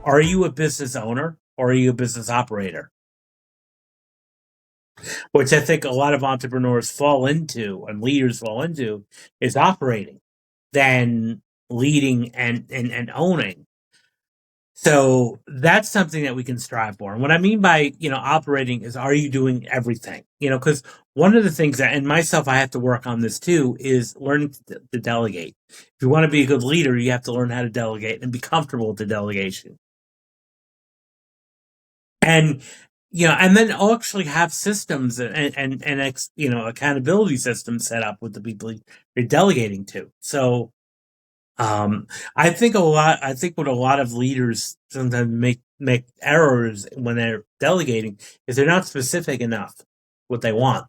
Are you a business owner or are you a business operator? Which I think a lot of entrepreneurs fall into and leaders fall into is operating than leading and owning. So that's something that we can strive for. And what I mean by, operating is, are you doing everything? Because one of the things that, and myself, I have to work on this too, is learning to delegate. If you want to be a good leader, you have to learn how to delegate and be comfortable with the delegation. And, and then actually have systems and accountability systems set up with the people you're delegating to. So, I think what a lot of leaders sometimes make errors when they're delegating is they're not specific enough what they want.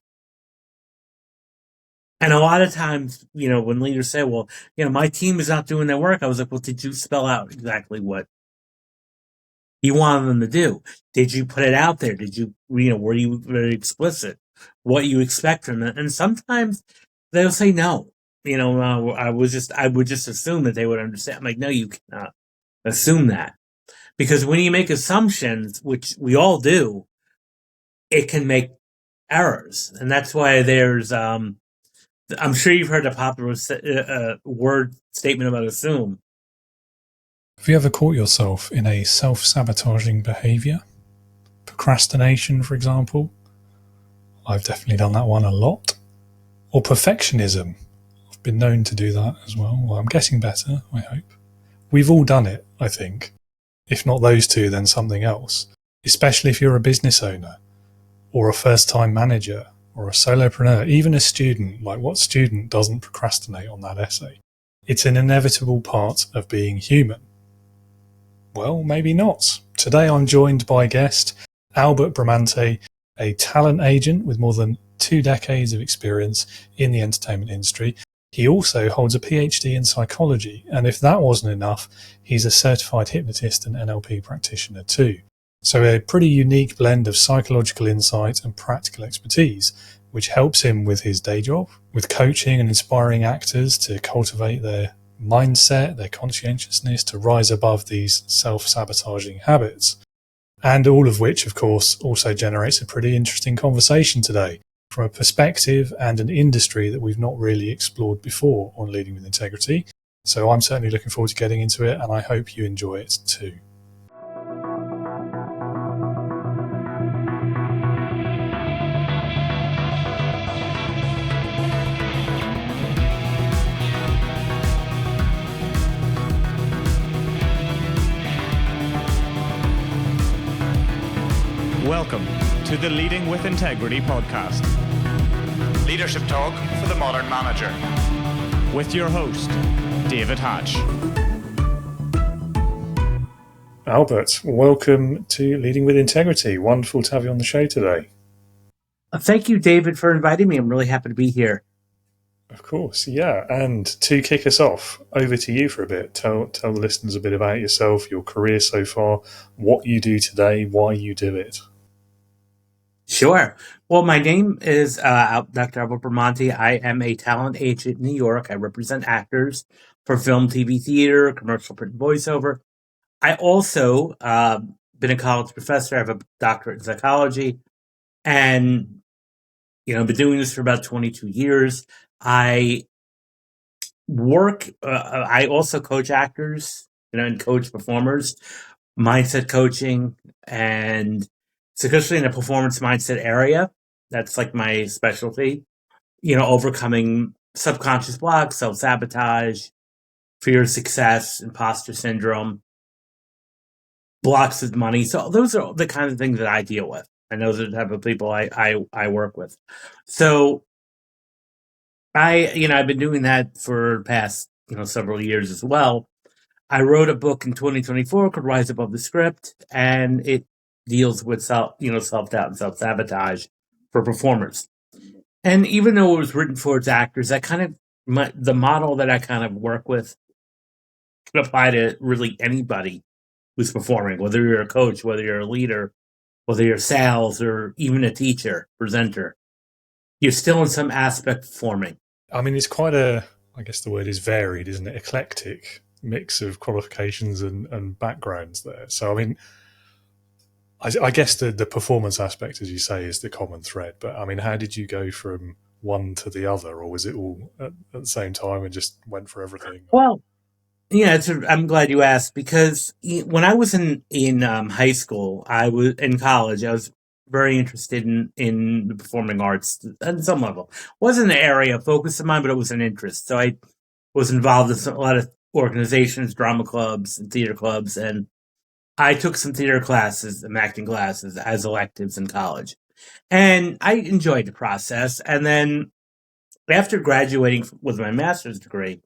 And a lot of times, when leaders say, well, my team is not doing their work, I was like, well, did you spell out exactly what you wanted them to do? Did you put it out there? Did you, were you very explicit what you expect from them? And sometimes they'll say no. I would just assume that they would understand. I'm like, no, you cannot assume that, because when you make assumptions, which we all do, it can make errors, and that's why there's. I'm sure you've heard a popular word statement about assume. Have you ever caught yourself in a self-sabotaging behaviour? Procrastination, for example. I've definitely done that one a lot. Or perfectionism. I've been known to do that as well. Well, I'm getting better, I hope. We've all done it, I think. If not those two, then something else. Especially if you're a business owner, or a first-time manager, or a solopreneur, even a student. Like, what student doesn't procrastinate on that essay? It's an inevitable part of being human. Well, maybe not. Today I'm joined by guest Albert Bramante, a talent agent with more than 2 decades of experience in the entertainment industry. He also holds a Ph.D. in psychology, and if that wasn't enough, he's a certified hypnotist and NLP practitioner too. So a pretty unique blend of psychological insight and practical expertise, which helps him with his day job, with coaching and inspiring actors to cultivate their mindset, their conscientiousness, to rise above these self-sabotaging habits. And all of which, of course, also generates a pretty interesting conversation today from a perspective and an industry that we've not really explored before on Leading with Integrity. So I'm certainly looking forward to getting into it, and I hope you enjoy it too. Welcome to the Leading with Integrity podcast. Leadership talk for the modern manager. With your host, David Hatch. Albert, welcome to Leading with Integrity. Wonderful to have you on the show today. Thank you, David, for inviting me. I'm really happy to be here. Of course, yeah. And to kick us off, over to you for a bit. Tell the listeners a bit about yourself, your career so far, what you do today, why you do it. Sure. Well, my name is Dr. Albert Bramante. I am a talent agent in New York. I represent actors for film, TV, theater, commercial, print, voiceover. I also been a college professor. I have a doctorate in psychology, and been doing this for about 22 years. I work. I also coach actors, and coach performers, mindset coaching, and especially in the performance mindset area. That's like my specialty. Overcoming subconscious blocks, self-sabotage, fear of success, imposter syndrome, blocks of money. So those are the kind of things that I deal with. And those are the type of people I work with. So I've been doing that for the past, several years as well. I wrote a book in 2024 called Rise Above the Script, and it deals with self-doubt and self-sabotage for performers. And even though it was written for its actors, the model that I kind of work with can apply to really anybody who's performing, whether you're a coach, whether you're a leader, whether you're sales, or even a teacher, presenter. You're still in some aspect performing. I mean, it's quite I guess the word is varied, isn't it? Eclectic. mix of qualifications and backgrounds there. So, I mean, I guess the performance aspect, as you say, is the common thread. But I mean, how did you go from one to the other, or was it all at the same time and just went for everything? Well, yeah, I'm glad you asked because when I was in high school, I was in college. I was very interested in the performing arts at some level. Wasn't an area of focus of mine, but it was an interest. So I was involved in a lot of organizations, drama clubs, and theater clubs, and I took some theater classes and acting classes as electives in college, and I enjoyed the process. And then after graduating with my master's degree,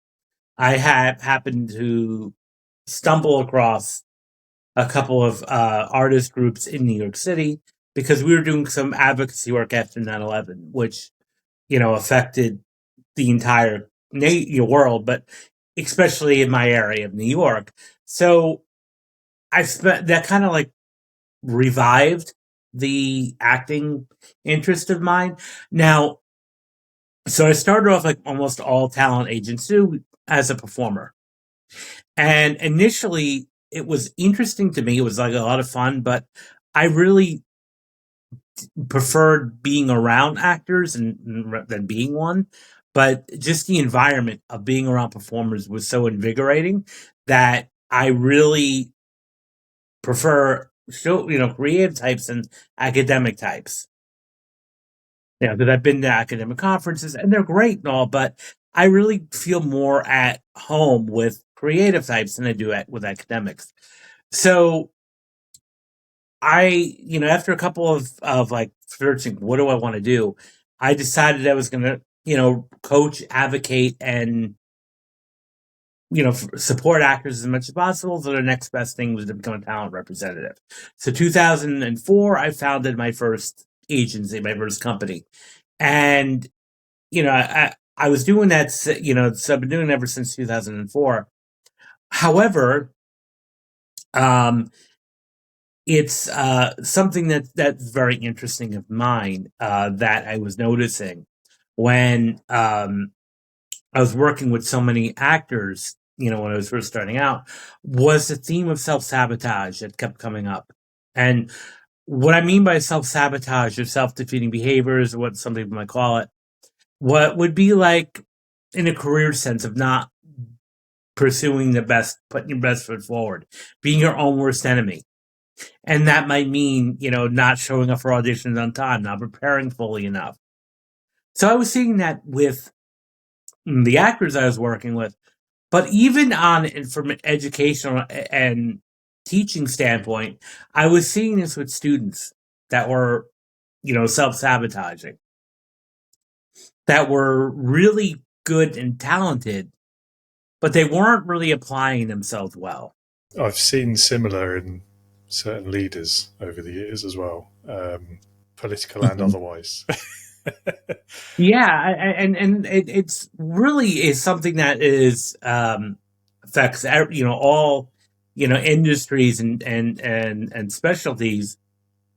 I had happened to stumble across a couple of artist groups in New York City because we were doing some advocacy work after 9/11, which, affected the entire world, but especially in my area of New York. So I spent that kind of like revived the acting interest of mine. Now, so I started off like almost all talent agents do as a performer. And initially, it was interesting to me. It was like a lot of fun, but I really preferred being around actors than being one. But just the environment of being around performers was so invigorating that I really prefer creative types and academic types. Because I've been to academic conferences and they're great and all, but I really feel more at home with creative types than I do with academics. So after a couple of like searching, what do I want to do? I decided I was going to, coach, advocate, and, support actors as much as possible. So the next best thing was to become a talent representative. So 2004, I founded my first agency, my first company. And, I was doing that, so I've been doing it ever since 2004. However, it's something that's very interesting of mine that I was noticing when I was working with so many actors, when I was first starting out, was the theme of self-sabotage that kept coming up. And what I mean by self-sabotage or self-defeating behaviors, or what some people might call it, what would be like in a career sense of not pursuing putting your best foot forward, being your own worst enemy. And that might mean, not showing up for auditions on time, not preparing fully enough. So I was seeing that with the actors I was working with, but even from an educational and teaching standpoint, I was seeing this with students that were, self-sabotaging, that were really good and talented, but they weren't really applying themselves well. I've seen similar in certain leaders over the years as well, political and otherwise. Yeah, and it's really is something that is affects all industries and specialties,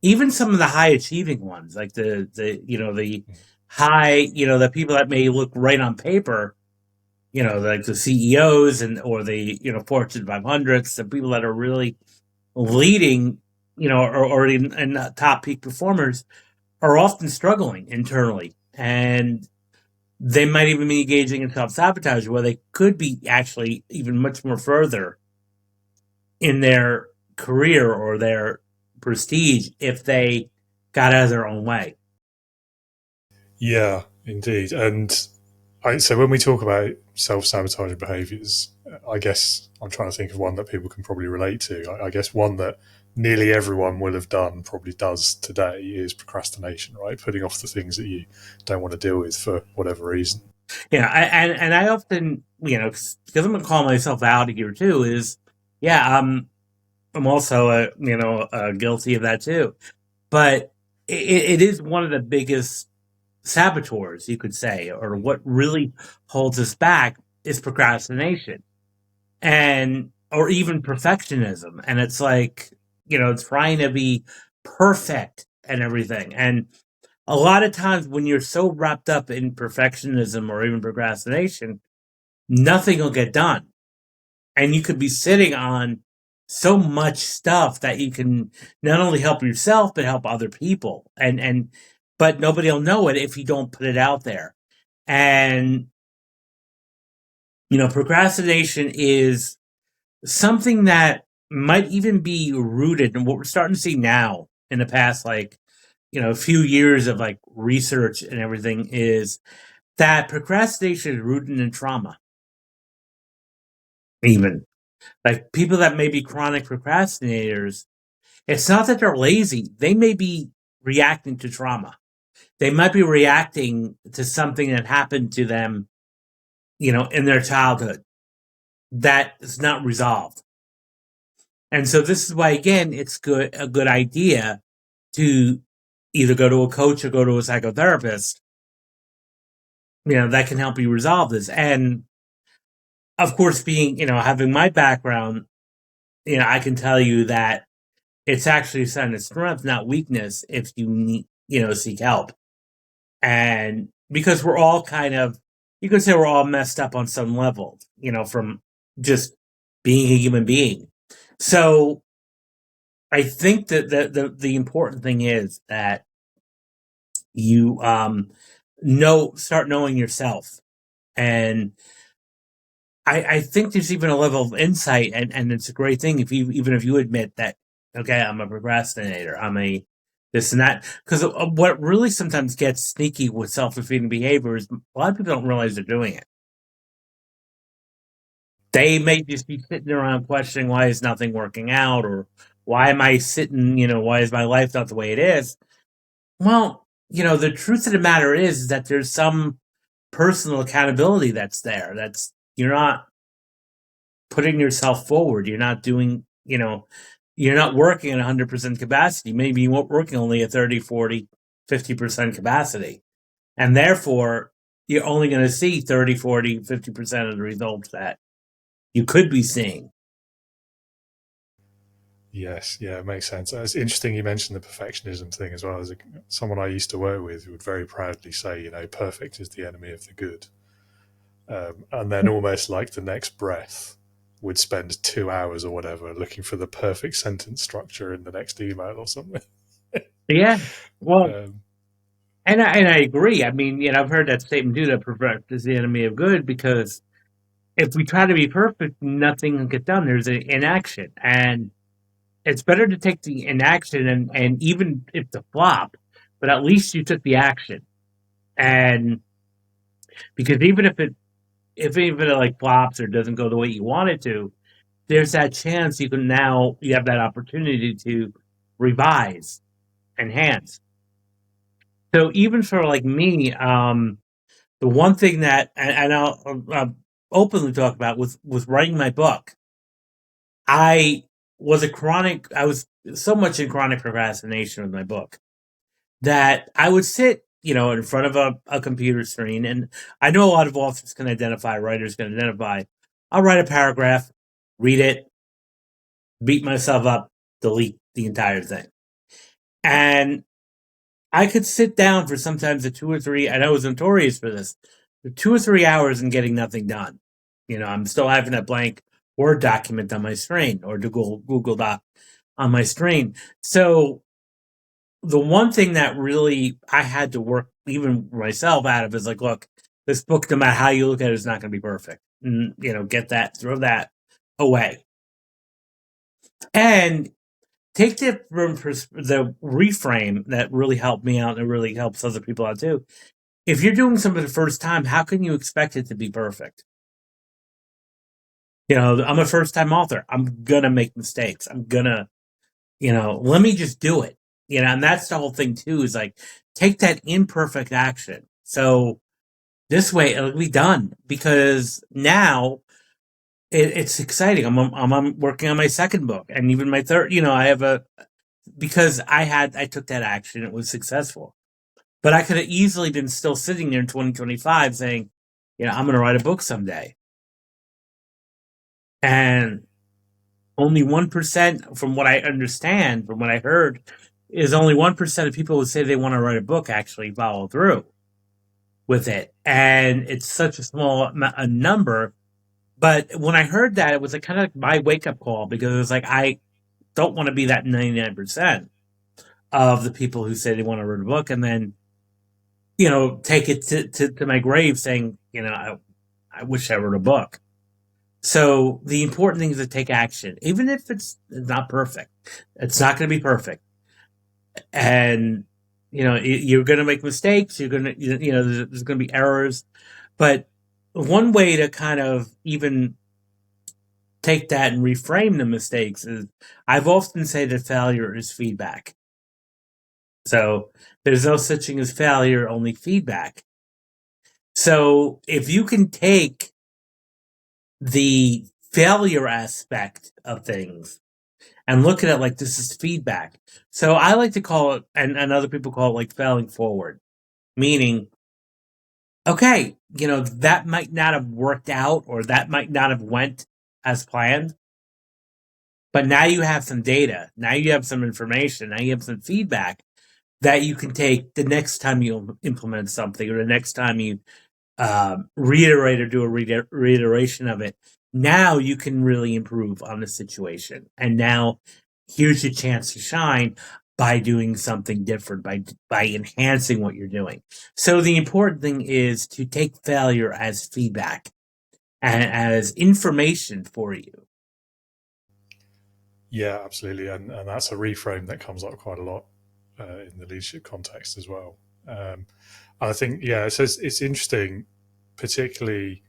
even some of the high achieving ones, like the high the people that may look right on paper, like the CEOs or the Fortune 500s, the people that are really leading, or in top peak performers, are often struggling internally, and they might even be engaging in self-sabotage where they could be actually even much more further in their career or their prestige if they got out of their own way. Yeah, indeed. And so when we talk about self-sabotaging behaviours, I guess I'm trying to think of one that people can probably relate to. I guess one that nearly everyone will have done, probably does today, is procrastination, right? Putting off the things that you don't want to deal with for whatever reason. Yeah, and I often, because I'm going to call myself out here too, I'm also guilty of that too. But it is one of the biggest saboteurs, you could say, or what really holds us back is procrastination, or even perfectionism. And it's like, trying to be perfect and everything. And a lot of times when you're so wrapped up in perfectionism or even procrastination, nothing will get done. And you could be sitting on so much stuff that you can not only help yourself, but help other people. But nobody will know it if you don't put it out there. And, procrastination is something that might even be rooted in what we're starting to see now in the past, a few years of research and everything, is that procrastination is rooted in trauma. Even like people that may be chronic procrastinators, it's not that they're lazy. They may be reacting to trauma. They might be reacting to something that happened to them, in their childhood that is not resolved. And so this is why, again, it's a good idea to either go to a coach or go to a psychotherapist, that can help you resolve this. And of course, having my background, I can tell you that it's actually a sign of strength, not weakness, if you need, seek help. And because we're all you could say we're all messed up on some level, from just being a human being. So I think that the important thing is that you start knowing yourself. And I think there's even a level of insight, and it's a great thing if you admit that, okay, I'm a procrastinator, I'm a this and that. Because what really sometimes gets sneaky with self-defeating behavior is a lot of people don't realize they're doing it. They may just be sitting around questioning, why is nothing working out, or why am I sitting, why is my life not the way it is? Well, the truth of the matter is that there's some personal accountability that's there. You're not putting yourself forward. You're not doing, you're not working at 100% capacity. Maybe you're working only at 30, 40, 50% capacity. And therefore, you're only going to see 30, 40, 50% of the results that you could be seeing. Yes, yeah, it makes sense. It's interesting you mentioned the perfectionism thing as well. As someone I used to work with who would very proudly say, perfect is the enemy of the good. And then almost like the next breath would spend 2 hours or whatever looking for the perfect sentence structure in the next email or something. Yeah, well, and I agree. I mean, I've heard that statement too, that perfect is the enemy of good, because if we try to be perfect, nothing will get done. There's an inaction, and it's better to take the inaction, and even if it's a flop, but at least you took the action. And because even if it flops or doesn't go the way you want it to, there's that chance you have that opportunity to revise, enhance. So even for me, the one thing that, and I'll openly talk about with writing my book, I was so much in chronic procrastination with my book that I would sit, in front of a computer screen. And I know a lot of authors can identify, writers can identify. I'll write a paragraph, read it, beat myself up, delete the entire thing. And I could sit down for sometimes I know I was notorious for this, for 2 or 3 hours and getting nothing done. I'm still having that blank Word document on my screen, or Google Doc on my screen. So the one thing that really I had to work even myself out of is look, this book, no matter how you look at it, is not going to be perfect. And, throw that away. And take the reframe that really helped me out, and it really helps other people out too. If you're doing something for the first time, how can you expect it to be perfect? I'm a first-time author. I'm going to make mistakes. I'm going to, let me just do it. And that's the whole thing too, is take that imperfect action. So this way it'll be done, because now it's exciting. I'm working on my second book, and even my third, because I took that action, it was successful. But I could have easily been still sitting there in 2025 saying, I'm going to write a book someday. And only 1%, from what I understand, from what I heard, is only 1% of people who say they want to write a book actually follow through with it. And it's such a small number But when I heard that, it was like kind of like my wake up call, because it was like, I don't want to be that 99% of the people who say they want to read a book and then, take it to my grave saying, I wish I wrote a book. So the important thing is to take action, even if it's not perfect. It's not going to be perfect. And, you're going to make mistakes. You're going to, there's going to be errors. But one way to kind of even take that and reframe the mistakes is, I've often said that failure is feedback. So there's no such thing as failure, only feedback. So if you can take the failure aspect of things and look at it like this is feedback. So I like to call it, and other people call it, like failing forward, meaning, okay, that might not have worked out, or that might not have went as planned. But now you have some data. Now you have some information. Now you have some feedback that you can take the next time you implement something, or the next time you reiterate or do a reiteration of it. Now you can really improve on the situation. And now here's your chance to shine by doing something different, by enhancing what you're doing. So the important thing is to take failure as feedback and as information for you. Yeah, absolutely, and that's a reframe that comes up quite a lot in the leadership context as well. And I think, so it's interesting, particularly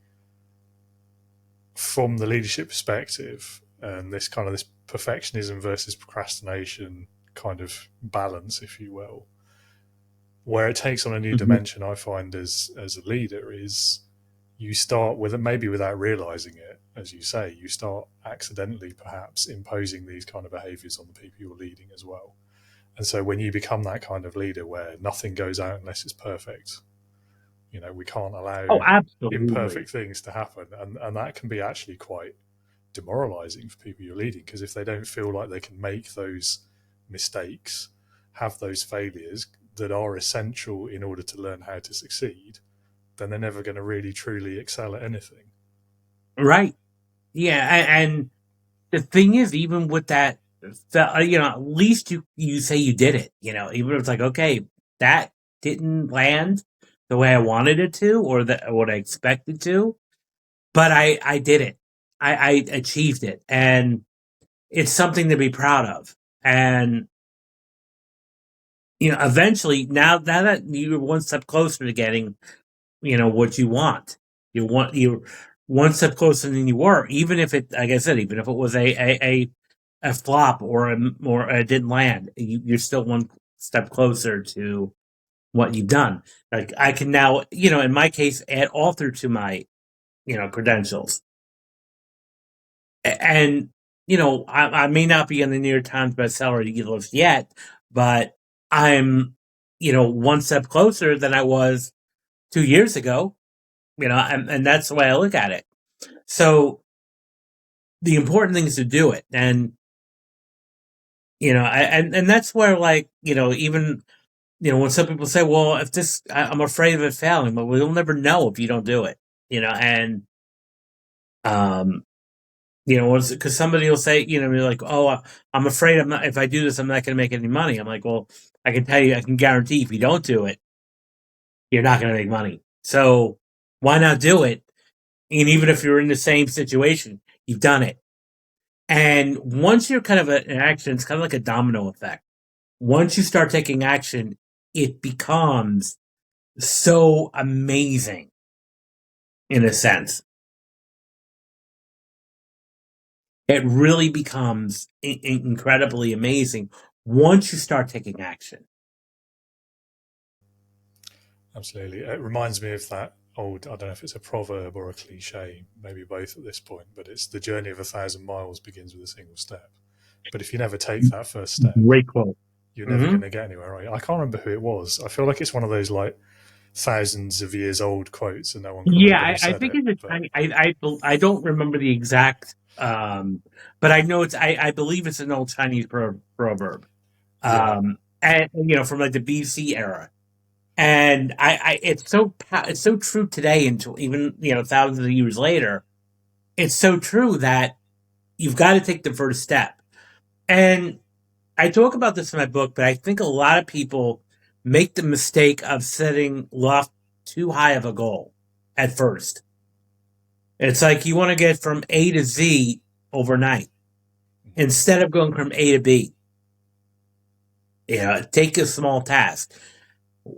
from the leadership perspective, and this perfectionism versus procrastination kind of balance, if you will, where it takes on a new dimension. I find as a leader is, you start with it, maybe without realizing it, as you say, you start accidentally perhaps imposing these kind of behaviors on the people you're leading as well. And so when you become that kind of leader where nothing goes out unless it's perfect, we can't allow imperfect things to happen. And that can be actually quite demoralizing for people you're leading, because if they don't feel like they can make those mistakes, have those failures that are essential in order to learn how to succeed, then they're never going to really truly excel at anything. Right. Yeah. And the thing is, even with that, at least you say you did it, even if it's like, okay, that didn't land the way I wanted it to, or what I expected to, but I did it. I achieved it. And it's something to be proud of. And, eventually, now that you're one step closer to getting, what you want, you're one step closer than you were, even if it, like I said, even if it was a flop, or it didn't land, you're still one step closer to what you've done. Like, I can now, in my case, add author to my, credentials. And, I may not be on the New York Times bestseller list yet, but I'm, one step closer than I was 2 years ago, and that's the way I look at it. So the important thing is to do it. And, and that's where, like, even, when some people say, well, if this, I'm afraid of it failing, but we'll never know if you don't do it, and, because somebody will say, you're like, oh, I'm afraid if I do this, I'm not going to make any money. I'm like, well, I can tell you, I can guarantee if you don't do it, you're not going to make money. So why not do it? And even if you're in the same situation, you've done it. And once you're kind of in action, it's kind of like a domino effect. Once you start taking action, it becomes so amazing, in a sense. It really becomes incredibly amazing once you start taking action. Absolutely. It reminds me of that old, I don't know if it's a proverb or a cliche, maybe both at this point, but it's the journey of 1,000 miles begins with a single step. But if you never take that first step, great quote, you're never going to get anywhere, right? I can't remember who it was. I feel like it's one of those like thousands of years old quotes, and no one can remember who said I think it. it's I don't remember the exact, but I know I believe it's an old Chinese proverb, and from like the BC era. And it's so true today, into even thousands of years later. it's so true that you've got to take the first step. And I talk about this in my book, but I think a lot of people make the mistake of setting too high of a goal at first. It's like you want to get from A to Z overnight instead of going from A to B. Take a small task.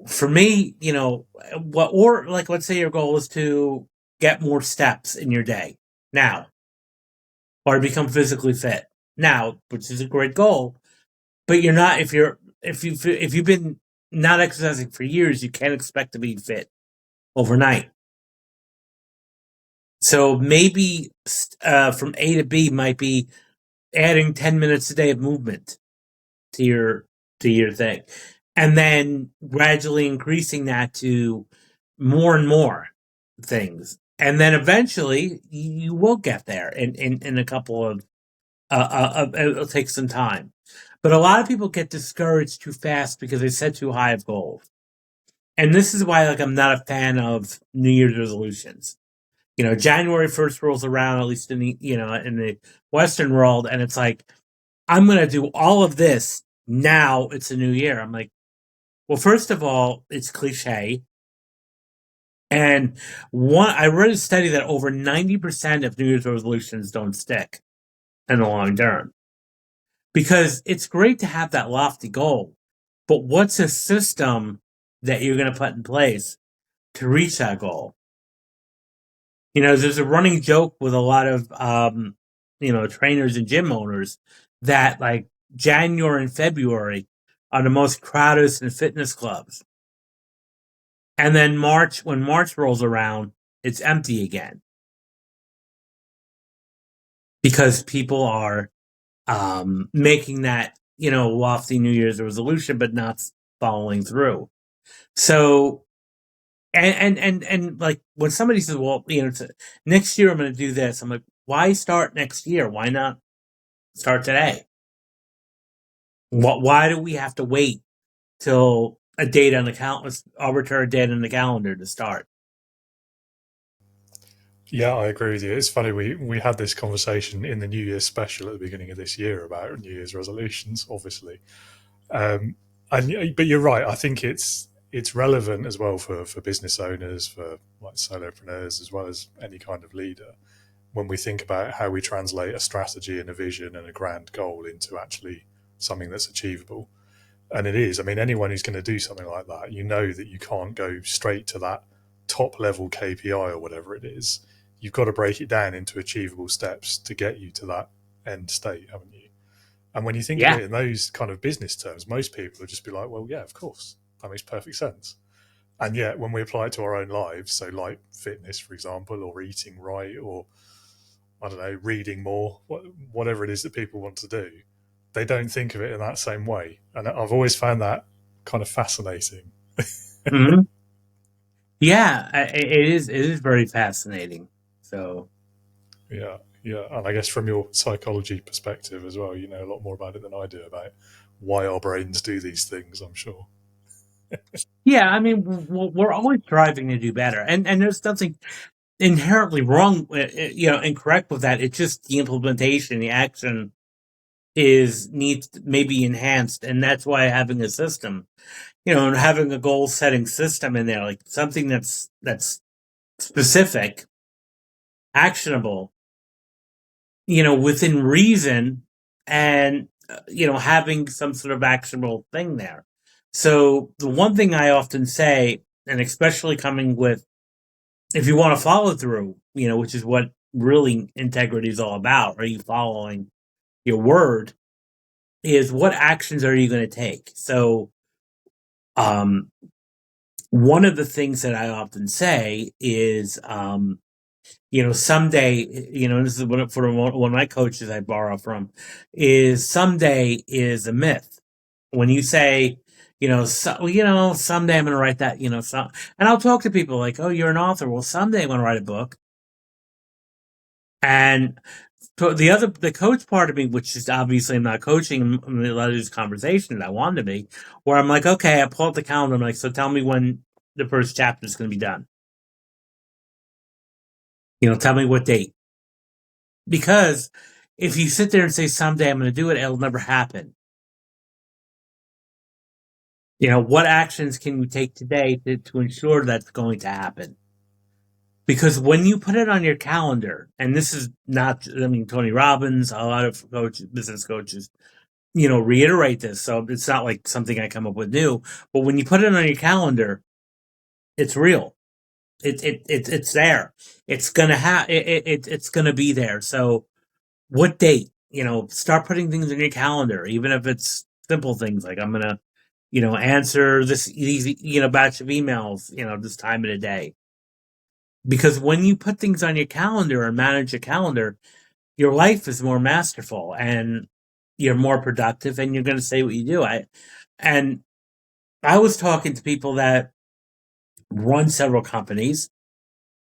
For me, let's say your goal is to get more steps in your day now, or become physically fit now, which is a great goal. But you're not if you've been not exercising for years, you can't expect to be fit overnight. So maybe from A to B might be adding 10 minutes a day of movement to your thing, and then gradually increasing that to more and more things, and then eventually you will get there in a couple of it'll take some time. But a lot of people get discouraged too fast because they set too high of goals. And this is why I'm not a fan of New Year's resolutions. January 1st rolls around, at least in the Western world, and it's like, I'm going to do all of this now. It's a new year. I'm like, well, first of all, it's cliche. And I read a study that over 90% of New Year's resolutions don't stick in the long term. Because it's great to have that lofty goal, but what's a system that you're going to put in place to reach that goal? There's a running joke with a lot of, trainers and gym owners that like January and February are the most crowded in fitness clubs. And then when March rolls around, it's empty again. Because people are making that, lofty New Year's resolution, but not following through. So, and like when somebody says, well, next year I'm going to do this. I'm like, why start next year? Why not start today? Why do we have to wait till a date on the calendar, arbitrary date on the calendar to start? Yeah, I agree with you. It's funny, we had this conversation in the New Year's special at the beginning of this year about New Year's resolutions, obviously. But you're right. I think it's relevant as well for business owners, for like solopreneurs, as well as any kind of leader, when we think about how we translate a strategy and a vision and a grand goal into actually something that's achievable. And it is. I mean, anyone who's going to do something like that, that you can't go straight to that top level KPI or whatever it is. You've got to break it down into achievable steps to get you to that end state, haven't you? And when you think of it in those kind of business terms, most people will just be like, well, yeah, of course, that makes perfect sense. And yet when we apply it to our own lives, so like fitness, for example, or eating right, or I don't know, reading more, whatever it is that people want to do, they don't think of it in that same way. And I've always found that kind of fascinating. Mm-hmm. Yeah, it is. It is very fascinating. So, yeah, and I guess from your psychology perspective as well, you know a lot more about it than I do about why our brains do these things, I'm sure. yeah, I mean, we're always striving to do better, and there's nothing inherently wrong, incorrect with that. It's just the implementation, the action needs maybe enhanced, and that's why having a system, and having a goal setting system in there, like something that's specific, actionable, within reason, and having some sort of actionable thing there. So the one thing I often say, and especially coming with, if you want to follow through, which is what really integrity is all about, are you following your word, is what actions are you going to take? So one of the things that I often say is, someday, this is one of my coaches I borrow from, is someday is a myth. When you say, someday I'm going to write that, and I'll talk to people like, oh, you're an author. Well, someday I'm going to write a book. And the coach part of me, which is obviously I'm not coaching in a lot of these conversations I want to be, where I'm like, okay, I pull up the calendar. I'm like, so tell me when the first chapter is going to be done. Tell me what date. Because if you sit there and say, someday I'm going to do it, it'll never happen. What actions can you take today to ensure that's going to happen? Because when you put it on your calendar, and this is not, Tony Robbins, a lot of business coaches, reiterate this. So it's not like something I come up with new, but when you put it on your calendar, it's real. It's there. It's gonna it's gonna be there. So what date? Start putting things in your calendar, even if it's simple things like I'm gonna, answer these batch of emails, this time of the day. Because when you put things on your calendar and manage your calendar, your life is more masterful and you're more productive and you're going to say what you do. I was talking to people that run several companies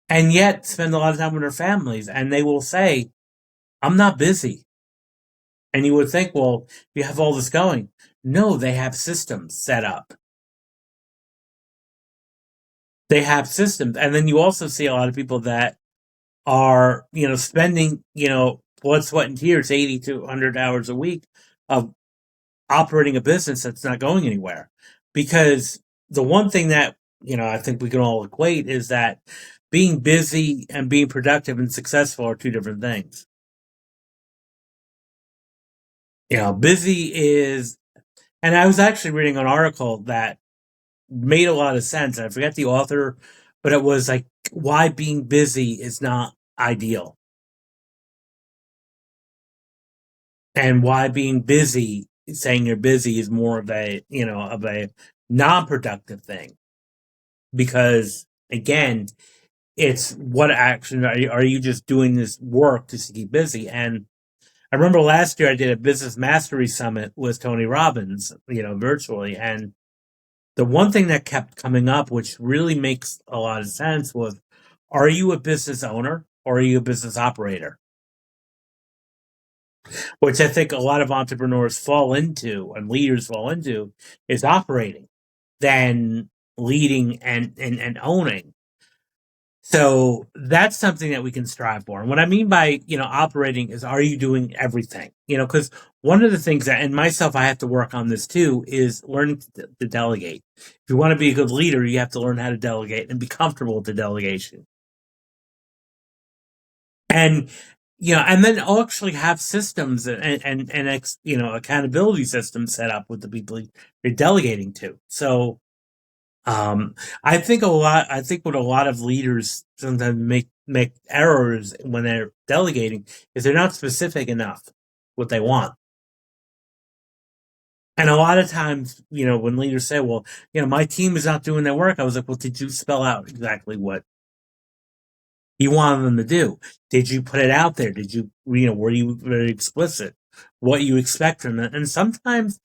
and yet spend a lot of time with their families, and they will say, I'm not busy. And you would think, well, you have all this going. No, they have systems set up. They have systems. And then you also see a lot of people that are, spending, blood, sweat, and tears, 80 to 100 hours a week of operating a business that's not going anywhere. Because the one thing that, I think we can all equate is that being busy and being productive and successful are two different things. Busy is, and I was actually reading an article that made a lot of sense. I forget the author, but it was like why being busy is not ideal. And why being busy, saying you're busy, is more of a, of a non-productive thing. Because again, it's what action are you just doing this work just to keep busy? And I remember last year I did a business mastery summit with Tony Robbins, virtually. And the one thing that kept coming up, which really makes a lot of sense, was, are you a business owner or are you a business operator? Which I think a lot of entrepreneurs fall into and leaders fall into, is operating than leading and owning. So that's something that we can strive for. And what I mean by, operating is, are you doing everything? Because one of the things that, and myself, I have to work on this too, is learning to delegate. If you want to be a good leader, you have to learn how to delegate and be comfortable with the delegation. And, and then actually have systems and accountability systems set up with the people you're delegating to. So, I think what a lot of leaders sometimes make errors when they're delegating is they're not specific enough what they want. And a lot of times, when leaders say, well, my team is not doing their work, I was like, well, did you spell out exactly what you wanted them to do? Did you put it out there? Did you, were you very explicit what you expect from them? And sometimes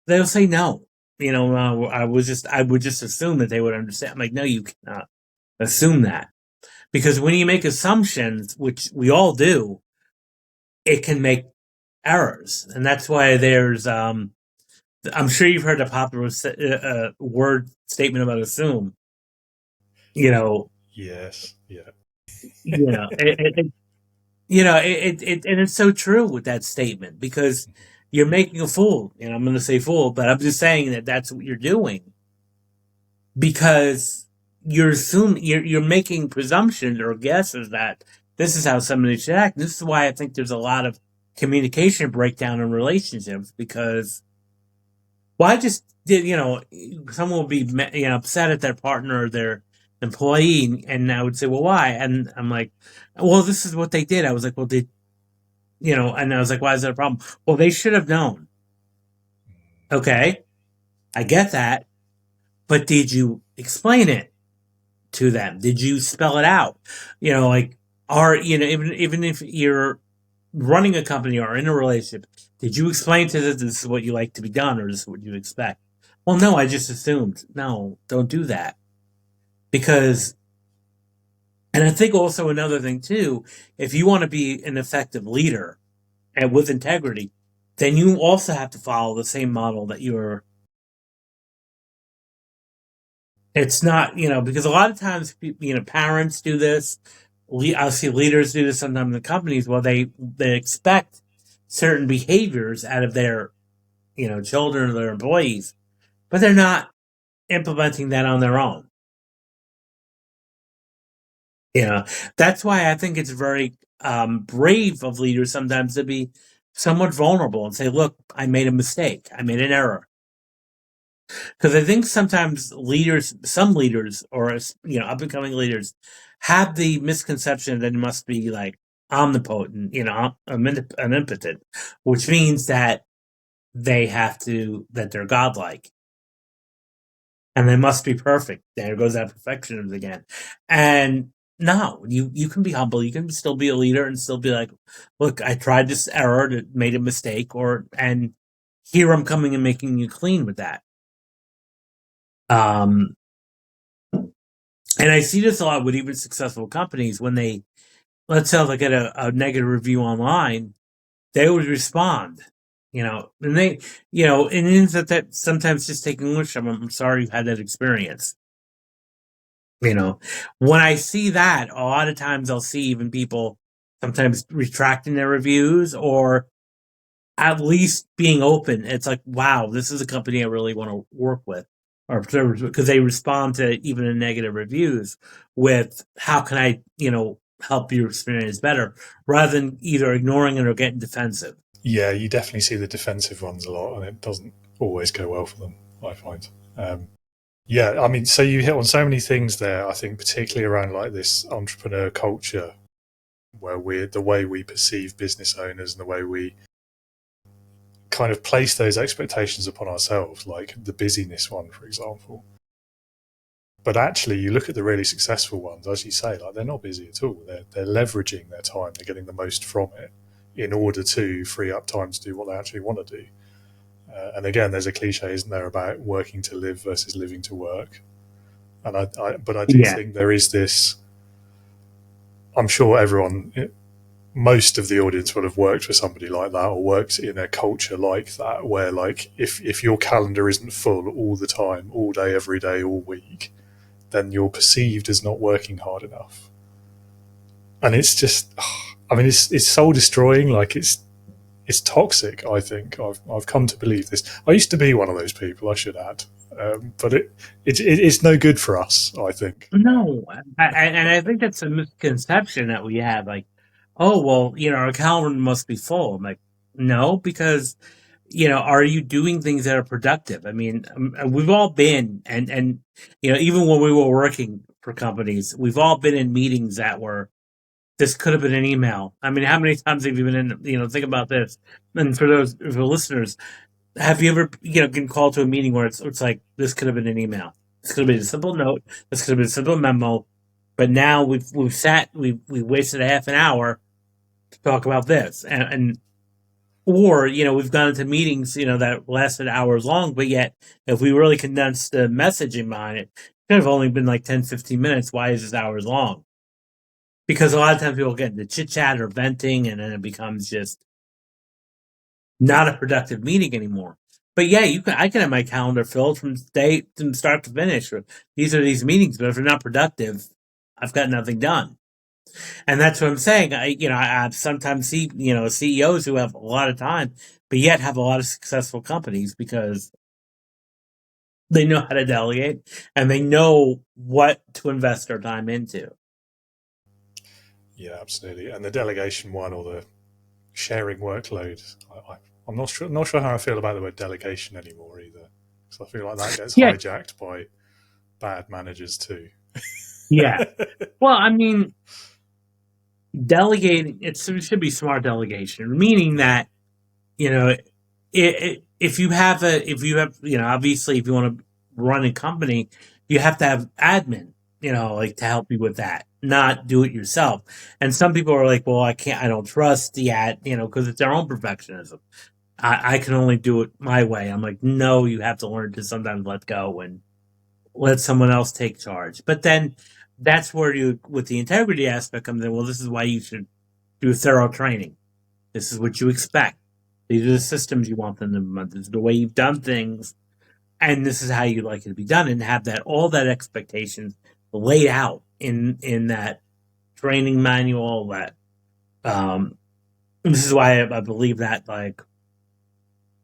they'll say no. I would just assume that they would understand. I'm like, no, you cannot assume that, because when you make assumptions, which we all do, it can make errors, and that's why there's I'm sure you've heard a popular word statement about assume. Yes. Yeah. And it's so true with that statement, because you're making a fool. I'm going to say fool, but I'm just saying that that's what you're doing, because you're assuming, you're making presumptions or guesses that this is how somebody should act. This is why I think there's a lot of communication breakdown in relationships, because I just did, someone will be, upset at their partner or their employee, and I would say, well, why? And I'm like, well, this is what they did. I was like, well, and I was like, why is that a problem? Well, they should have known. Okay, I get that, but did you explain it to them? Did you spell it out? Even if you're running a company or in a relationship, did you explain to them, this is what you like to be done, or this is what you expect? Well, no, I just assumed. No, don't do that. Because, and I think also another thing too, if you want to be an effective leader and with integrity, then you also have to follow the same model that it's not, because a lot of times, parents do this, I'll see leaders do this sometimes in companies. Well, they expect certain behaviors out of their, children or their employees, but they're not implementing that on their own. That's why I think it's very brave of leaders sometimes to be somewhat vulnerable and say, look, I made a mistake. I made an error. Because I think sometimes some leaders or, up and coming leaders have the misconception that it must be like omnipotent, omnipotent, which means that that they're godlike and they must be perfect. There goes that perfectionism again. And no, you can be humble. You can still be a leader and still be like, look, I tried this error, made a mistake, and here I'm coming and making you clean with that. And I see this a lot with even successful companies when they, let's say they get a negative review online, they would respond, and they, and it ends up that sometimes just taking English. I'm sorry you had that experience. When I see that, a lot of times I'll see even people sometimes retracting their reviews or at least being open. It's like, wow, this is a company I really want to work with, or because they respond to even in negative reviews with how can I, help your experience better, rather than either ignoring it or getting defensive. Yeah, you definitely see the defensive ones a lot, and it doesn't always go well for them, I find. Yeah, I mean, so you hit on so many things there, I think, particularly around like this entrepreneur culture where the way we perceive business owners and the way we kind of place those expectations upon ourselves, like the busyness one, for example. But actually, you look at the really successful ones, as you say, like they're not busy at all. They're leveraging their time. They're getting the most from it in order to free up time to do what they actually want to do. And again, there's a cliche, isn't there, about working to live versus living to work. And I do think there is this. I'm sure most of the audience would have worked for somebody like that or worked in a culture like that, where like if your calendar isn't full all the time, all day, every day, all week, then you're perceived as not working hard enough. And it's just, I mean, it's soul destroying. Like it's toxic. I think I've come to believe this. I used to be one of those people, I should add, but it's no good for us, I think. No, and I think that's a misconception that we have. Like, oh well, our calendar must be full. I'm like, no, because are you doing things that are productive? I mean, we've all been, and even when we were working for companies, we've all been in meetings that were, this could have been an email. I mean, how many times have you been in, think about this. And for listeners, have you ever, been called to a meeting where it's like, this could have been an email. This could have been a simple note. This could have been a simple memo. But now we've wasted a half an hour to talk about this. Or, we've gone into meetings, that lasted hours long, but yet if we really condense the messaging behind it, it could have only been like 10, 15 minutes. Why is this hours long? Because a lot of times people get into chit chat or venting, and then it becomes just not a productive meeting anymore. But yeah, I can have my calendar filled from start to finish. These are these meetings, but if they're not productive, I've got nothing done. And that's what I'm saying. I sometimes see, CEOs who have a lot of time, but yet have a lot of successful companies because they know how to delegate and they know what to invest their time into. Yeah, absolutely. And the delegation one, or the sharing workload, I'm not sure how I feel about the word delegation anymore either. Because I feel like that gets hijacked by bad managers too. Yeah. Well, I mean, delegating, it should be smart delegation, meaning that, if you have, obviously if you want to run a company, you have to have admin, like to help you with that, not do it yourself. And some people are like, well, I don't trust the because it's their own perfectionism. I can only do it my way. I'm like, no, you have to learn to sometimes let go and let someone else take charge. But then that's where with the integrity aspect comes in. Well, this is why you should do thorough training. This is what you expect. These are the systems you want them to implement. This is the way you've done things. And this is how you'd like it to be done, and have all that expectations laid out in that training manual. This is why I believe that like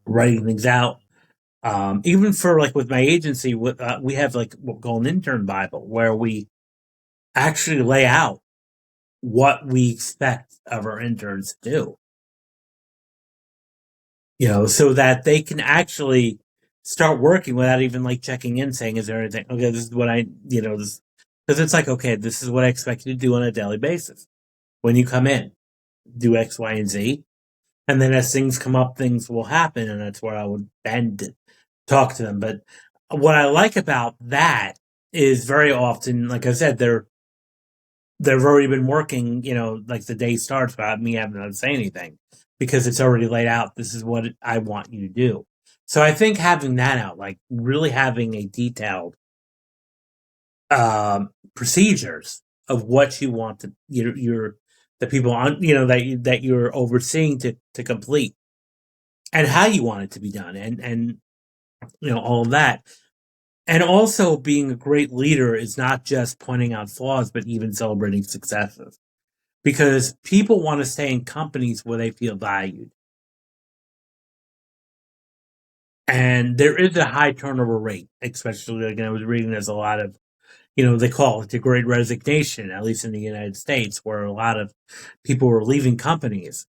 writing things out. Even for like with my agency, we have like what we call an intern Bible where we actually lay out what we expect of our interns to do. So that they can actually start working without even like checking in, saying, "Is there anything? Okay, this is what this." Because it's like, okay, this is what I expect you to do on a daily basis. When you come in, do X, Y, and Z, and then as things come up, things will happen, and that's where I would then talk to them. But what I like about that is very often, like I said, they've already been working. Like the day starts without me having to say anything because it's already laid out. This is what I want you to do. So I think having that out, like really having a detailed procedures of what you want the people on that you're overseeing to complete, and how you want it to be done, and all of that. And also being a great leader is not just pointing out flaws, but even celebrating successes. Because people want to stay in companies where they feel valued. And there is a high turnover rate, especially like I was reading there's a lot of, they call it the Great Resignation, at least in the United States, where a lot of people are leaving companies.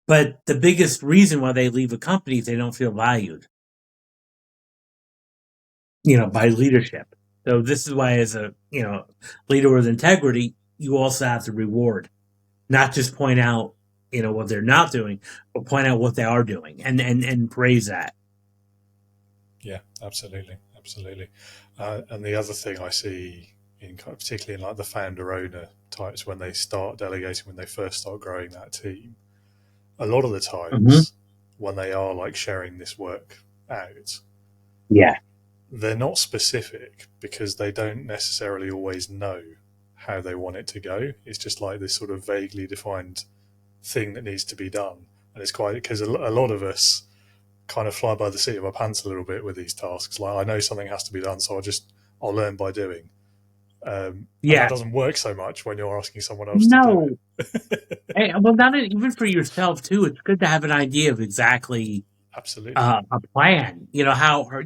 But the biggest reason why they leave a company is they don't feel valued, by leadership. So this is why as a, leader with integrity, you also have to reward, not just point out, what they're not doing, but point out what they are doing and praise that. Yeah, absolutely. And the other thing I see particularly in like the founder owner types, when they start delegating, when they first start growing that team, a lot of the times when they are like sharing this work out, they're not specific because they don't necessarily always know how they want it to go. It's just like this sort of vaguely defined thing that needs to be done. And it's quite, because a lot of us kind of fly by the seat of our pants a little bit with these tasks. Like, I know something has to be done, so I'll learn by doing. And that doesn't work so much when you're asking someone else to do it. Hey, well, not even for yourself too. It's good to have an idea of exactly absolutely a plan. How are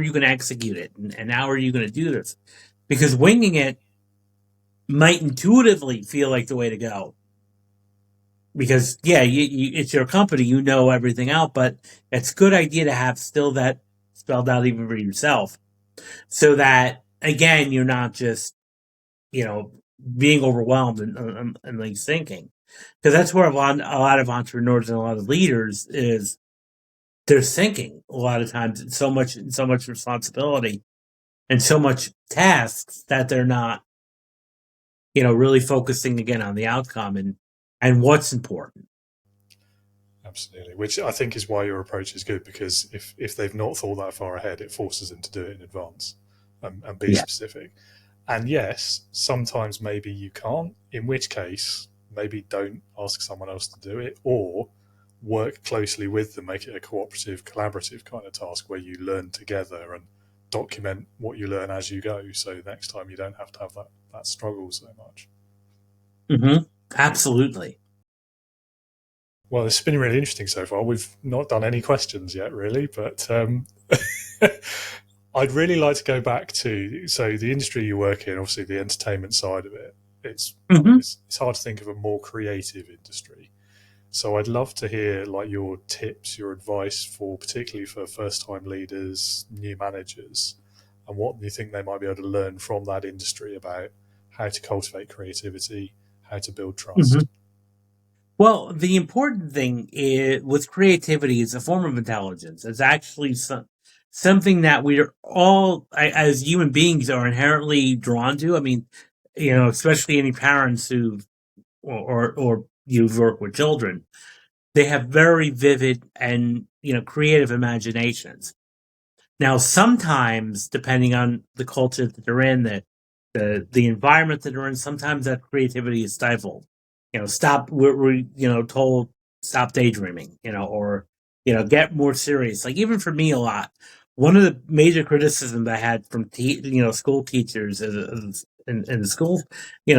you going to execute it, and how are you going to do this? Because winging it might intuitively feel like the way to go. Because it's your company, everything out, but it's a good idea to have still that spelled out even for yourself, so that again you're not just being overwhelmed and like thinking, because that's where a lot of entrepreneurs and a lot of leaders is they're thinking a lot of times it's so much responsibility and so much tasks that they're not really focusing again on the outcome and what's important. Absolutely, which I think is why your approach is good, because if they've not thought that far ahead, it forces them to do it in advance and be specific. And yes, sometimes maybe you can't, in which case maybe don't ask someone else to do it, or work closely with them, make it a cooperative, collaborative kind of task where you learn together and document what you learn as you go, so next time you don't have to have that struggle so much. Absolutely. Well, it's been really interesting so far. We've not done any questions yet, really, but I'd really like to go back to, so the industry you work in, obviously the entertainment side of it, it's hard to think of a more creative industry. So I'd love to hear like your tips, your advice particularly for first-time leaders, new managers, and what you think they might be able to learn from that industry about how to cultivate creativity, how to build trust. Well, the important thing with creativity is a form of intelligence. It's actually something that we're all, as human beings, are inherently drawn to. I mean, especially any parents who, or you've worked with children, they have very vivid and creative imaginations. Now, sometimes, depending on the culture that they're in, the environment that they're in, sometimes that creativity is stifled. We're told stop daydreaming, or get more serious. Like even for me, a lot. One of the major criticisms I had from school teachers in the school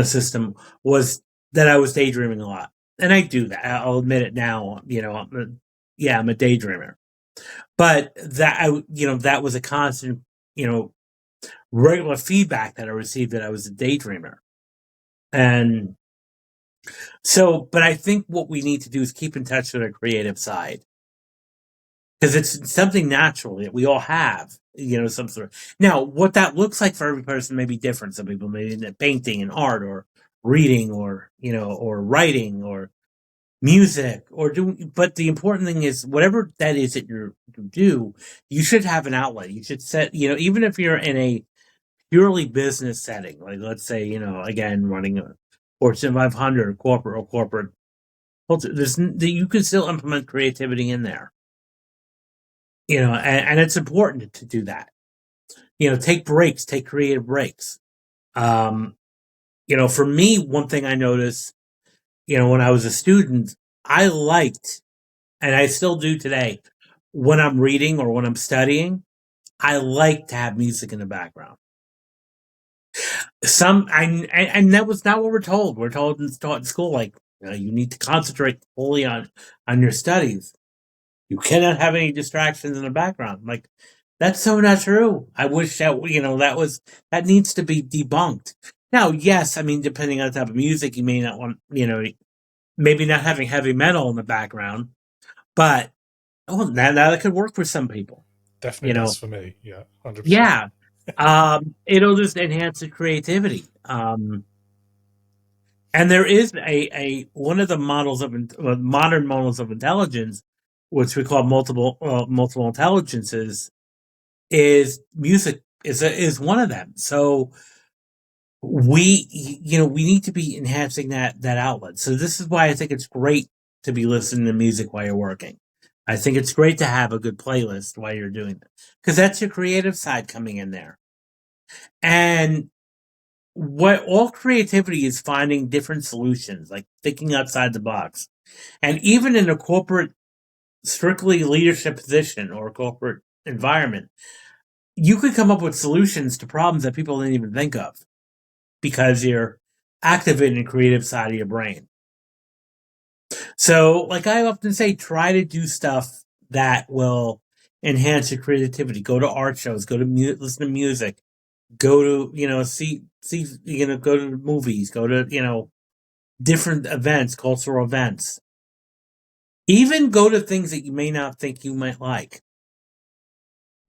system was that I was daydreaming a lot. And I do that. I'll admit it now. I'm a daydreamer. But that was a constant, regular feedback that I received that I was a daydreamer. And so, but I think what we need to do is keep in touch with our creative side. Because it's something natural that we all have, some sort of. Now, what that looks like for every person may be different. Some people may be painting and art or reading or, or writing or music or doing, but the important thing is whatever that is that you do, you should have an outlet. You should set, even if you're in a purely business setting, like let's say, again, running a Fortune 500 corporate culture, you can still implement creativity in there. And it's important to do that. Take breaks, take creative breaks. For me, one thing I noticed, when I was a student, I liked, and I still do today, when I'm reading or when I'm studying, I like to have music in the background. And that was not what we're told. We're taught in school, like, you need to concentrate fully on your studies. You cannot have any distractions in the background. Like, that's so not true. I wish that, that needs to be debunked. Now, yes, I mean, depending on the type of music, you may not want, maybe not having heavy metal in the background, but now that could work for some people. Definitely does for me. Yeah, 100%. Yeah. It'll just enhance the creativity. And there is a one of the models of modern models of intelligence, which we call multiple intelligences, is music is one of them. So we need to be enhancing that outlet. So this is why I think it's great to be listening to music while you're working. I think it's great to have a good playlist while you're doing it, because that's your creative side coming in there. And what all creativity is finding different solutions, like thinking outside the box. And even in a corporate, strictly leadership position or corporate environment, you could come up with solutions to problems that people didn't even think of because you're activating the creative side of your brain. So, like I often say, try to do stuff that will enhance your creativity. Go to art shows, go to listen to music, go to, go to movies, go to, different events, cultural events. Even go to things that you may not think you might like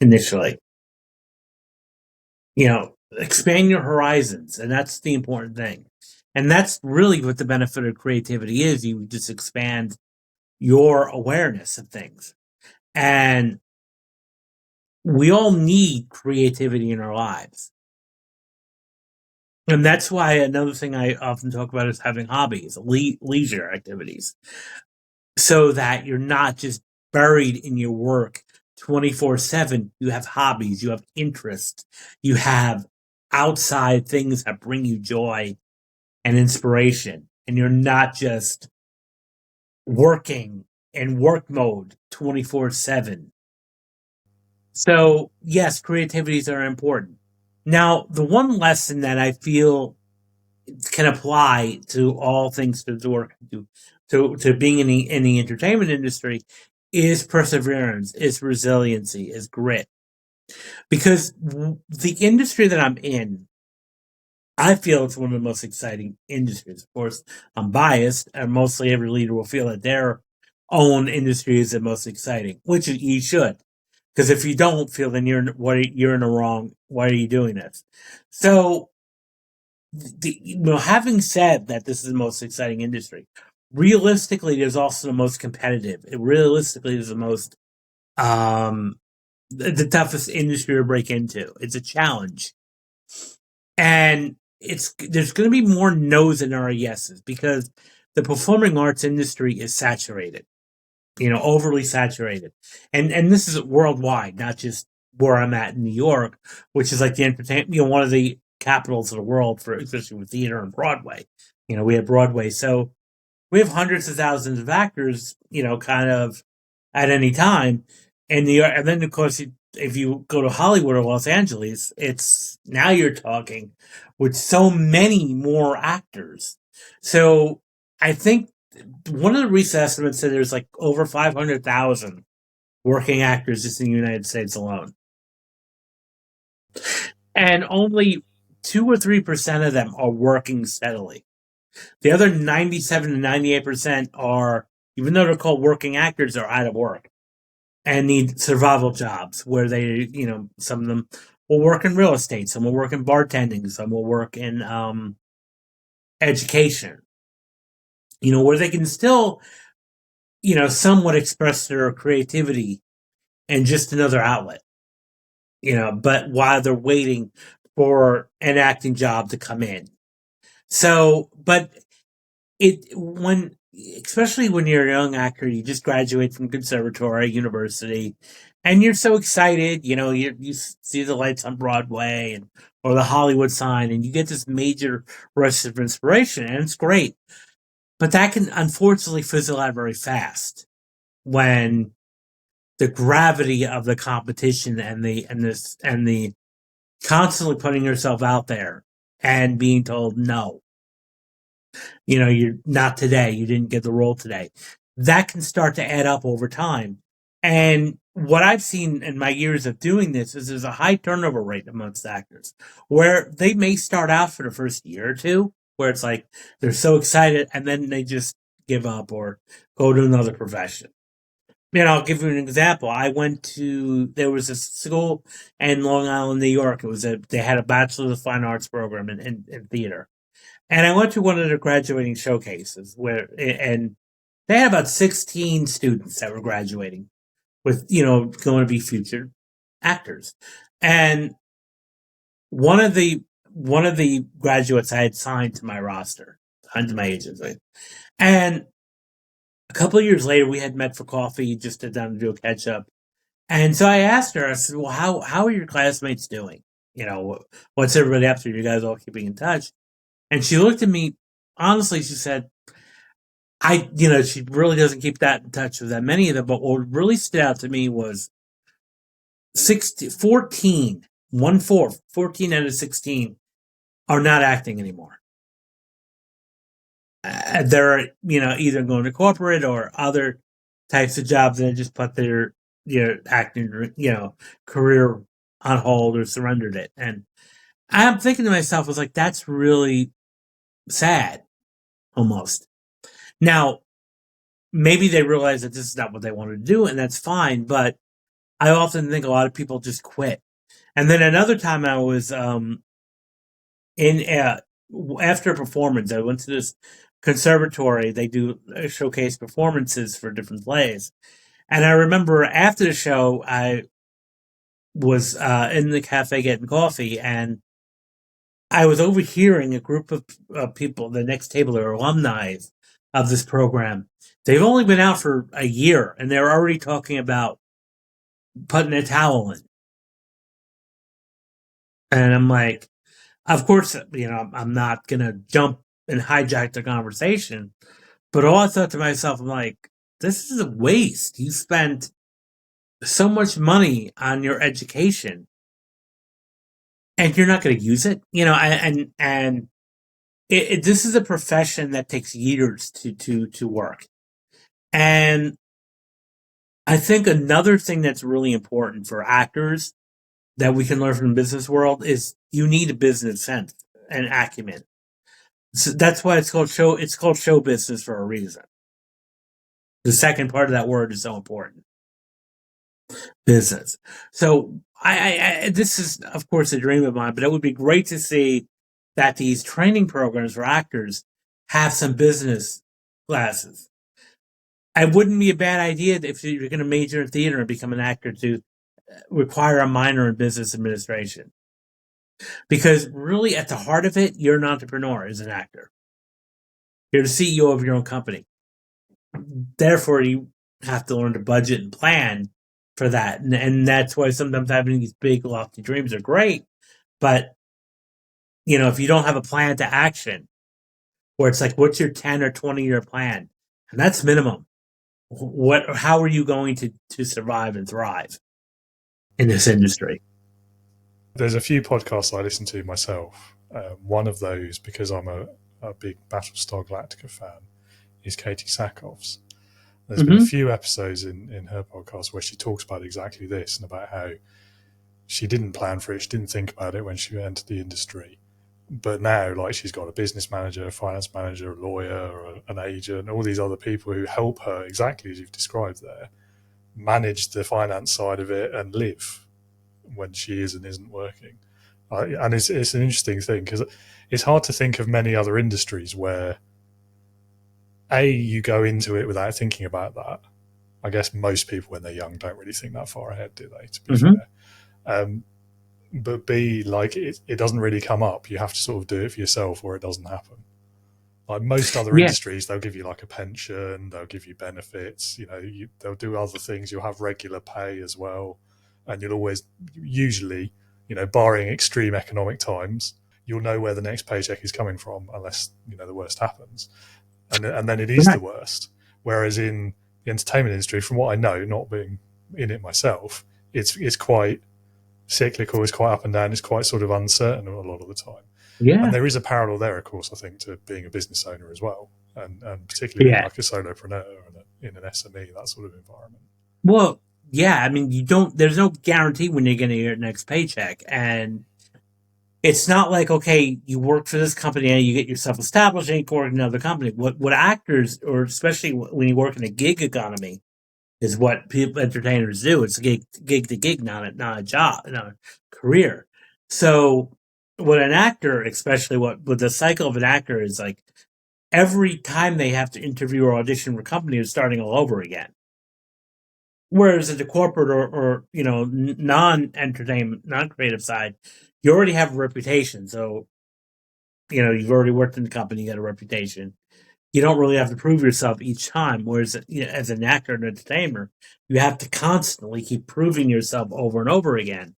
initially. Expand your horizons, and that's the important thing. And that's really what the benefit of creativity is. You just expand your awareness of things. And we all need creativity in our lives. And that's why another thing I often talk about is having hobbies, leisure activities, so that you're not just buried in your work 24/7. You have hobbies, you have interests, you have outside things that bring you joy and inspiration, and you're not just working in work mode 24/7. So yes, creativities are important. Now, the one lesson that I feel can apply to all things to work, to being in the entertainment industry, is perseverance, is resiliency, is grit. Because the industry that I'm in, I feel it's one of the most exciting industries. Of course, I'm biased, and mostly every leader will feel that their own industry is the most exciting, which you should. Because if you don't feel, then you're in the wrong. Why are you doing this? So, having said that this is the most exciting industry, realistically, there's also the most competitive. Realistically, is the most the toughest industry to break into. It's a challenge, and there's going to be more no's than there are yeses, because the performing arts industry is saturated, overly saturated, and this is worldwide, not just where I'm at in New York, which is like the entertainment, one of the capitals of the world for, especially with theater and Broadway. We have Broadway, so we have hundreds of thousands of actors, kind of at any time in New York. And then, of course, if you go to Hollywood or Los Angeles, now you're talking with so many more actors. So I think one of the recent estimates said there's like over 500,000 working actors just in the United States alone. And only 2 or 3% of them are working steadily. The other 97 to 98% are, even though they're called working actors, are out of work and need survival jobs where they, some of them will work in real estate, some will work in bartending, some will work in education, where they can still, somewhat express their creativity in just another outlet, but while they're waiting for an acting job to come in. So, but especially when you're a young actor, you just graduate from conservatory, university, and you're so excited, you see the lights on Broadway or the Hollywood sign, and you get this major rush of inspiration, and it's great. But that can unfortunately fizzle out very fast when the gravity of the competition and the constantly putting yourself out there and being told no. You're not today. You didn't get the role today. That can start to add up over time. And what I've seen in my years of doing this is there's a high turnover rate amongst actors where they may start out for the first year or two where it's like they're so excited and then they just give up or go to another profession. I'll give you an example. There was a school in Long Island, New York. They had a Bachelor of Fine Arts program in theater. And I went to one of their graduating showcases and they had about 16 students that were graduating with, going to be future actors. And one of the graduates I had signed to my roster, signed to my agency. And a couple of years later, we had met for coffee, just to do a catch up. And so I asked her, I said, well, how are your classmates doing? What's everybody up to? You guys all keeping in touch? And she looked at me, honestly, she said, she really doesn't keep that in touch with that many of them, but what really stood out to me was 14 out of 16 are not acting anymore. They're, either going to corporate or other types of jobs and just put their, acting, career on hold or surrendered it. And I'm thinking to myself, I was like, that's really sad, almost. Now, maybe they realize that this is not what they want to do, and that's fine, but I often think a lot of people just quit. And then another time I was after a performance, I went to this conservatory. They do showcase performances for different plays. And I remember after the show, I was in the cafe getting coffee, and I was overhearing a group of people, the next table are alumni of this program. They've only been out for a year, and they're already talking about putting a towel in. And I'm like, of course, I'm not going to jump and hijack the conversation. But all I thought to myself, I'm like, this is a waste. You spent so much money on your education and you're not going to use it, and this is a profession that takes years to work. And I think another thing that's really important for actors that we can learn from the business world is you need a business sense and acumen. So that's why it's called show business for a reason. The second part of that word is so important. Business. So this is, of course, a dream of mine, but it would be great to see that these training programs for actors have some business classes. It wouldn't be a bad idea if you're going to major in theater and become an actor to require a minor in business administration. Because really, at the heart of it, you're an entrepreneur as an actor. You're the CEO of your own company. Therefore, you have to learn to budget and plan for that. And that's why sometimes having these big, lofty dreams are great. But, if you don't have a plan to action, where it's like, what's your 10 or 20-year plan? And that's minimum. How are you going to survive and thrive in this industry? There's a few podcasts I listen to myself. One of those, because I'm a a big Battlestar Galactica fan, is Katie Sackhoff's. There's been a few episodes in her podcast where she talks about exactly this and about how she didn't plan for it, she didn't think about it when she entered the industry. But now, like, she's got a business manager, a finance manager, a lawyer, or an agent, all these other people who help her, exactly as you've described there, manage the finance side of it and live when she is and isn't working. And it's an interesting thing because it's hard to think of many other industries where you go into it without thinking about that. I guess most people when they're young don't really think that far ahead, do they, to be fair? But B, like, it doesn't really come up. You have to sort of do it for yourself or it doesn't happen. Like most other industries, they'll give you like a pension, they'll give you benefits, they'll do other things. You'll have regular pay as well. And you'll always, usually, barring extreme economic times, you'll know where the next paycheck is coming from unless, the worst happens. And then it is the worst. Whereas in the entertainment industry, from what I know, not being in it myself, it's quite cyclical, it's quite up and down, it's quite sort of uncertain a lot of the time. Yeah. And there is a parallel there, of course, I think, to being a business owner as well. And particularly like a solopreneur in an SME, that sort of environment. Well, yeah, I mean, there's no guarantee when you're going to get your next paycheck. And it's not like, okay, you work for this company and you get yourself established and you can work in another company. What actors, or especially when you work in a gig economy, is what entertainers do. It's a gig to gig, not a job, not a career. So what an actor, especially what the cycle of an actor is, like, every time they have to interview or audition for a company is starting all over again. Whereas at the corporate or non-entertainment, non-creative side, you already have a reputation. So, you've already worked in the company, you got a reputation. You don't really have to prove yourself each time. Whereas, as an actor and entertainer, you have to constantly keep proving yourself over and over again.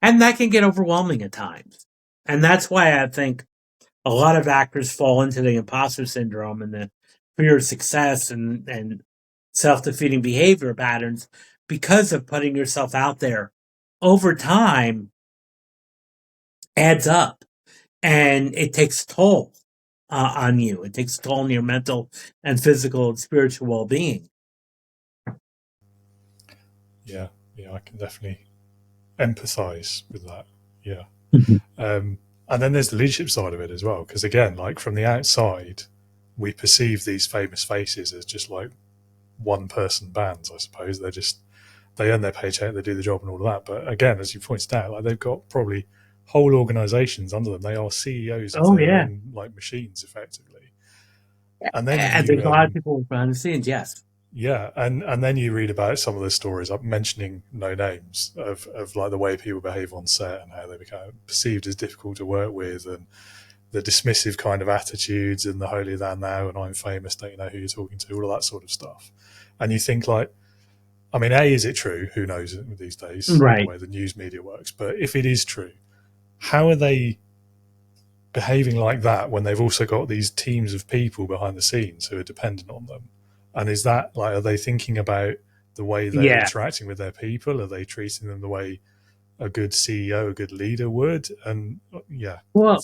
And that can get overwhelming at times. And that's why I think a lot of actors fall into the imposter syndrome and the fear of success and self-defeating behavior patterns because of putting yourself out there. Over time, adds up. And it takes a toll on you. It takes a toll on your mental and physical and spiritual well-being. Yeah, I can definitely empathize with that. Yeah. And then there's the leadership side of it as well. Because again, like from the outside, we perceive these famous faces as just like one-person bands, I suppose. They earn their paycheck, they do the job and all of that. But again, as you pointed out, like they've got probably whole organizations under them. They are CEOs of their own like machines, effectively. And then there's a lot of people behind the scenes, yes. Yeah, and then you read about some of the stories, I'm mentioning no names, of like the way people behave on set and how they become perceived as difficult to work with, and the dismissive kind of attitudes and the holier than thou and I'm famous, don't you know who you're talking to, all of that sort of stuff. And you think, like, I mean, is it true? Who knows these days, right, the way the news media works. But if it is true, how are they behaving like that when they've also got these teams of people behind the scenes who are dependent on them? And is that, like, are they thinking about the way they're interacting with their people? Are they treating them the way a good CEO, a good leader would? And well,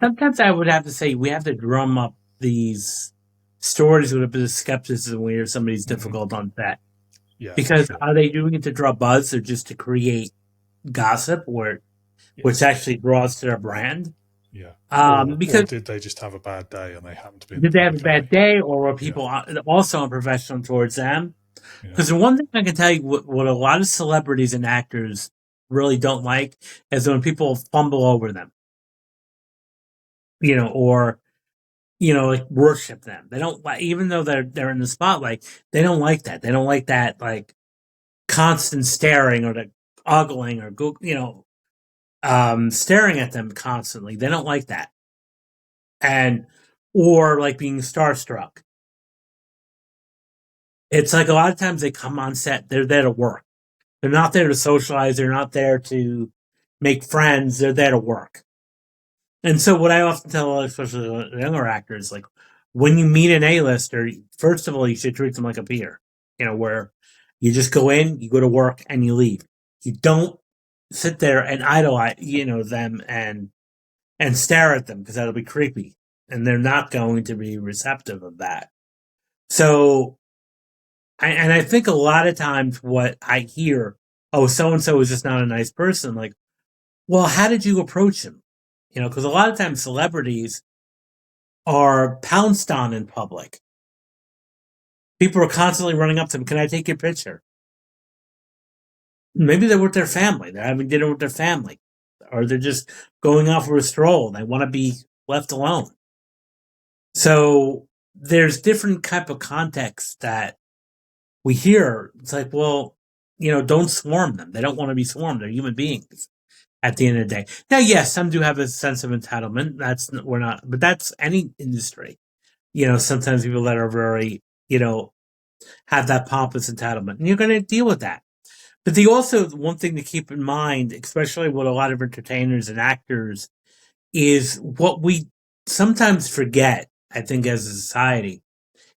sometimes I would have to say we have to drum up these stories with a bit of skepticism when somebody's difficult on set. Yeah, because are they doing it to draw buzz or just to create gossip, which actually draws to their brand? Yeah. Because or did they just have a bad day and they happened to be? Did they have a bad day, or were people also unprofessional towards them? Because the one thing I can tell you, what a lot of celebrities and actors really don't like is when people fumble over them, or like worship them. They don't like, even though they're in the spotlight, they don't like that. They don't like that, like, constant staring or the ogling or staring at them constantly. They don't like that. Or like being starstruck. It's like a lot of times they come on set, they're there to work. They're not there to socialize. They're not there to make friends. They're there to work. And so what I often tell, especially younger actors, like, when you meet an A-lister, first of all, you should treat them like a peer, where you just go in, you go to work, and you leave. You don't sit there and idolize, them and and stare at them because that'll be creepy. And they're not going to be receptive of that. So, and I think a lot of times what I hear, oh, so-and-so is just not a nice person. Like, well, how did you approach him? Because a lot of times celebrities are pounced on in public. People are constantly running up to them. Can I take your picture? Maybe they're with their family. They're having dinner with their family. Or they're just going out for a stroll. They want to be left alone. So there's different type of contexts that we hear. It's like, well, don't swarm them. They don't want to be swarmed. They're human beings at the end of the day. Now, yes, some do have a sense of entitlement. But that's any industry. Sometimes people that are very, have that pompous entitlement, and you're going to deal with that. But one thing to keep in mind, especially with a lot of entertainers and actors, is what we sometimes forget, I think, as a society,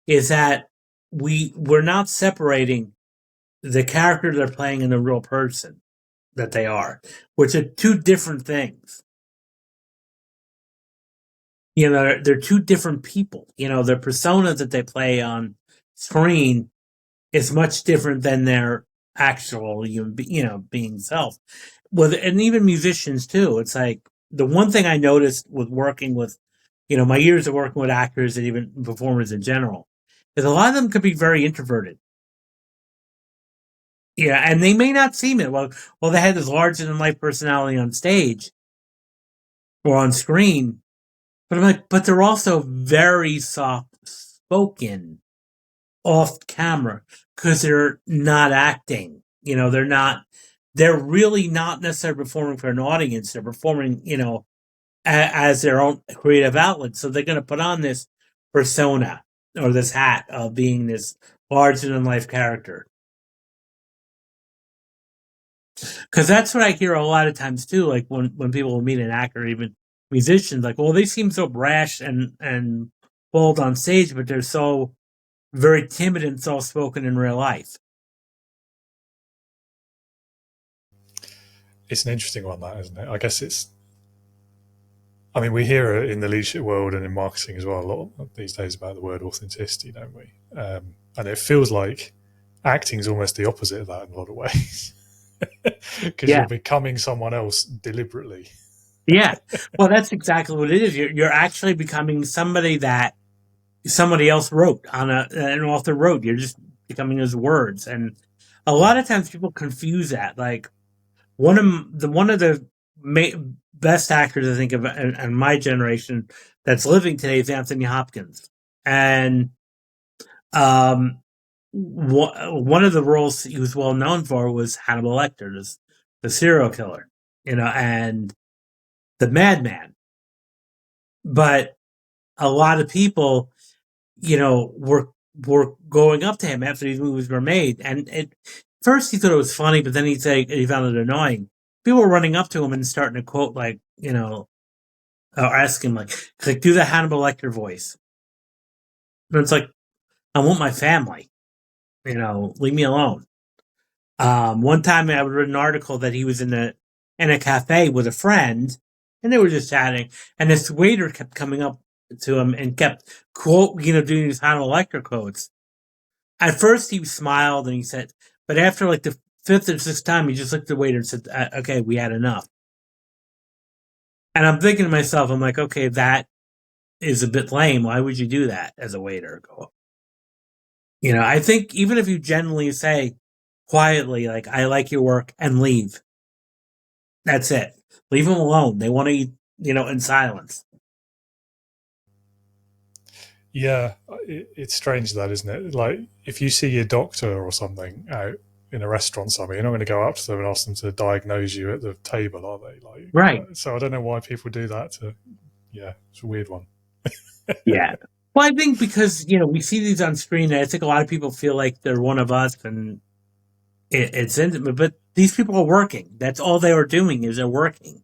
is that we're not separating the character they're playing and the real person that they are, which are two different things. They're two different people. Their persona that they play on screen is much different than their actual being self. And even musicians too. It's like the one thing I noticed with working with, my years of working with actors and even performers in general, is a lot of them could be very introverted. Yeah, and they may not seem it. Well, they had this larger than life personality on stage or on screen, but I'm like, but they're also very soft spoken off camera because they're not acting. They're really not necessarily performing for an audience. They're performing, as their own creative outlet. So they're going to put on this persona or this hat of being this larger than life character. Because that's what I hear a lot of times too. Like when people meet an actor, even musicians, like, well, they seem so brash and bold on stage, but they're so very timid and soft-spoken in real life. It's an interesting one, that, isn't it? I guess we hear it in the leadership world and in marketing as well a lot these days about the word authenticity, don't we? And it feels like acting is almost the opposite of that in a lot of ways. Because you're becoming someone else deliberately. Yeah. Well, that's exactly what it is. You're actually becoming somebody that somebody else wrote on an author wrote. You're just becoming his words. And a lot of times people confuse that. Like one of the best actors I think of in my generation that's living today is Anthony Hopkins. And one of the roles he was well known for was Hannibal Lecter, the serial killer, and the madman. But a lot of people, were going up to him after these movies were made, and first he thought it was funny, but then he found it annoying. People were running up to him and starting to quote, like, or ask him, like do the Hannibal Lecter voice. And it's like, I want my family. Leave me alone. One time I read an article that he was in a cafe with a friend, and they were just chatting, and this waiter kept coming up to him and kept doing these Hannibal Lecter quotes. At first he smiled and he said, but after like the fifth or sixth time, he just looked at the waiter and said, okay, we had enough. And I'm thinking to myself, I'm like, okay, that is a bit lame. Why would you do that as a waiter? I think even if you genuinely say quietly, like, I like your work, and leave. That's it. Leave them alone. They want to eat, in silence. Yeah, it's strange that, isn't it? Like, if you see your doctor or something out in a restaurant somewhere, you're not going to go up to them and ask them to diagnose you at the table, are they? Like, right. So I don't know why people do that. It's a weird one. Yeah. Well, I think because, we see these on screen, and I think a lot of people feel like they're one of us, and it's intimate, but these people are working. That's all they are doing, is they're working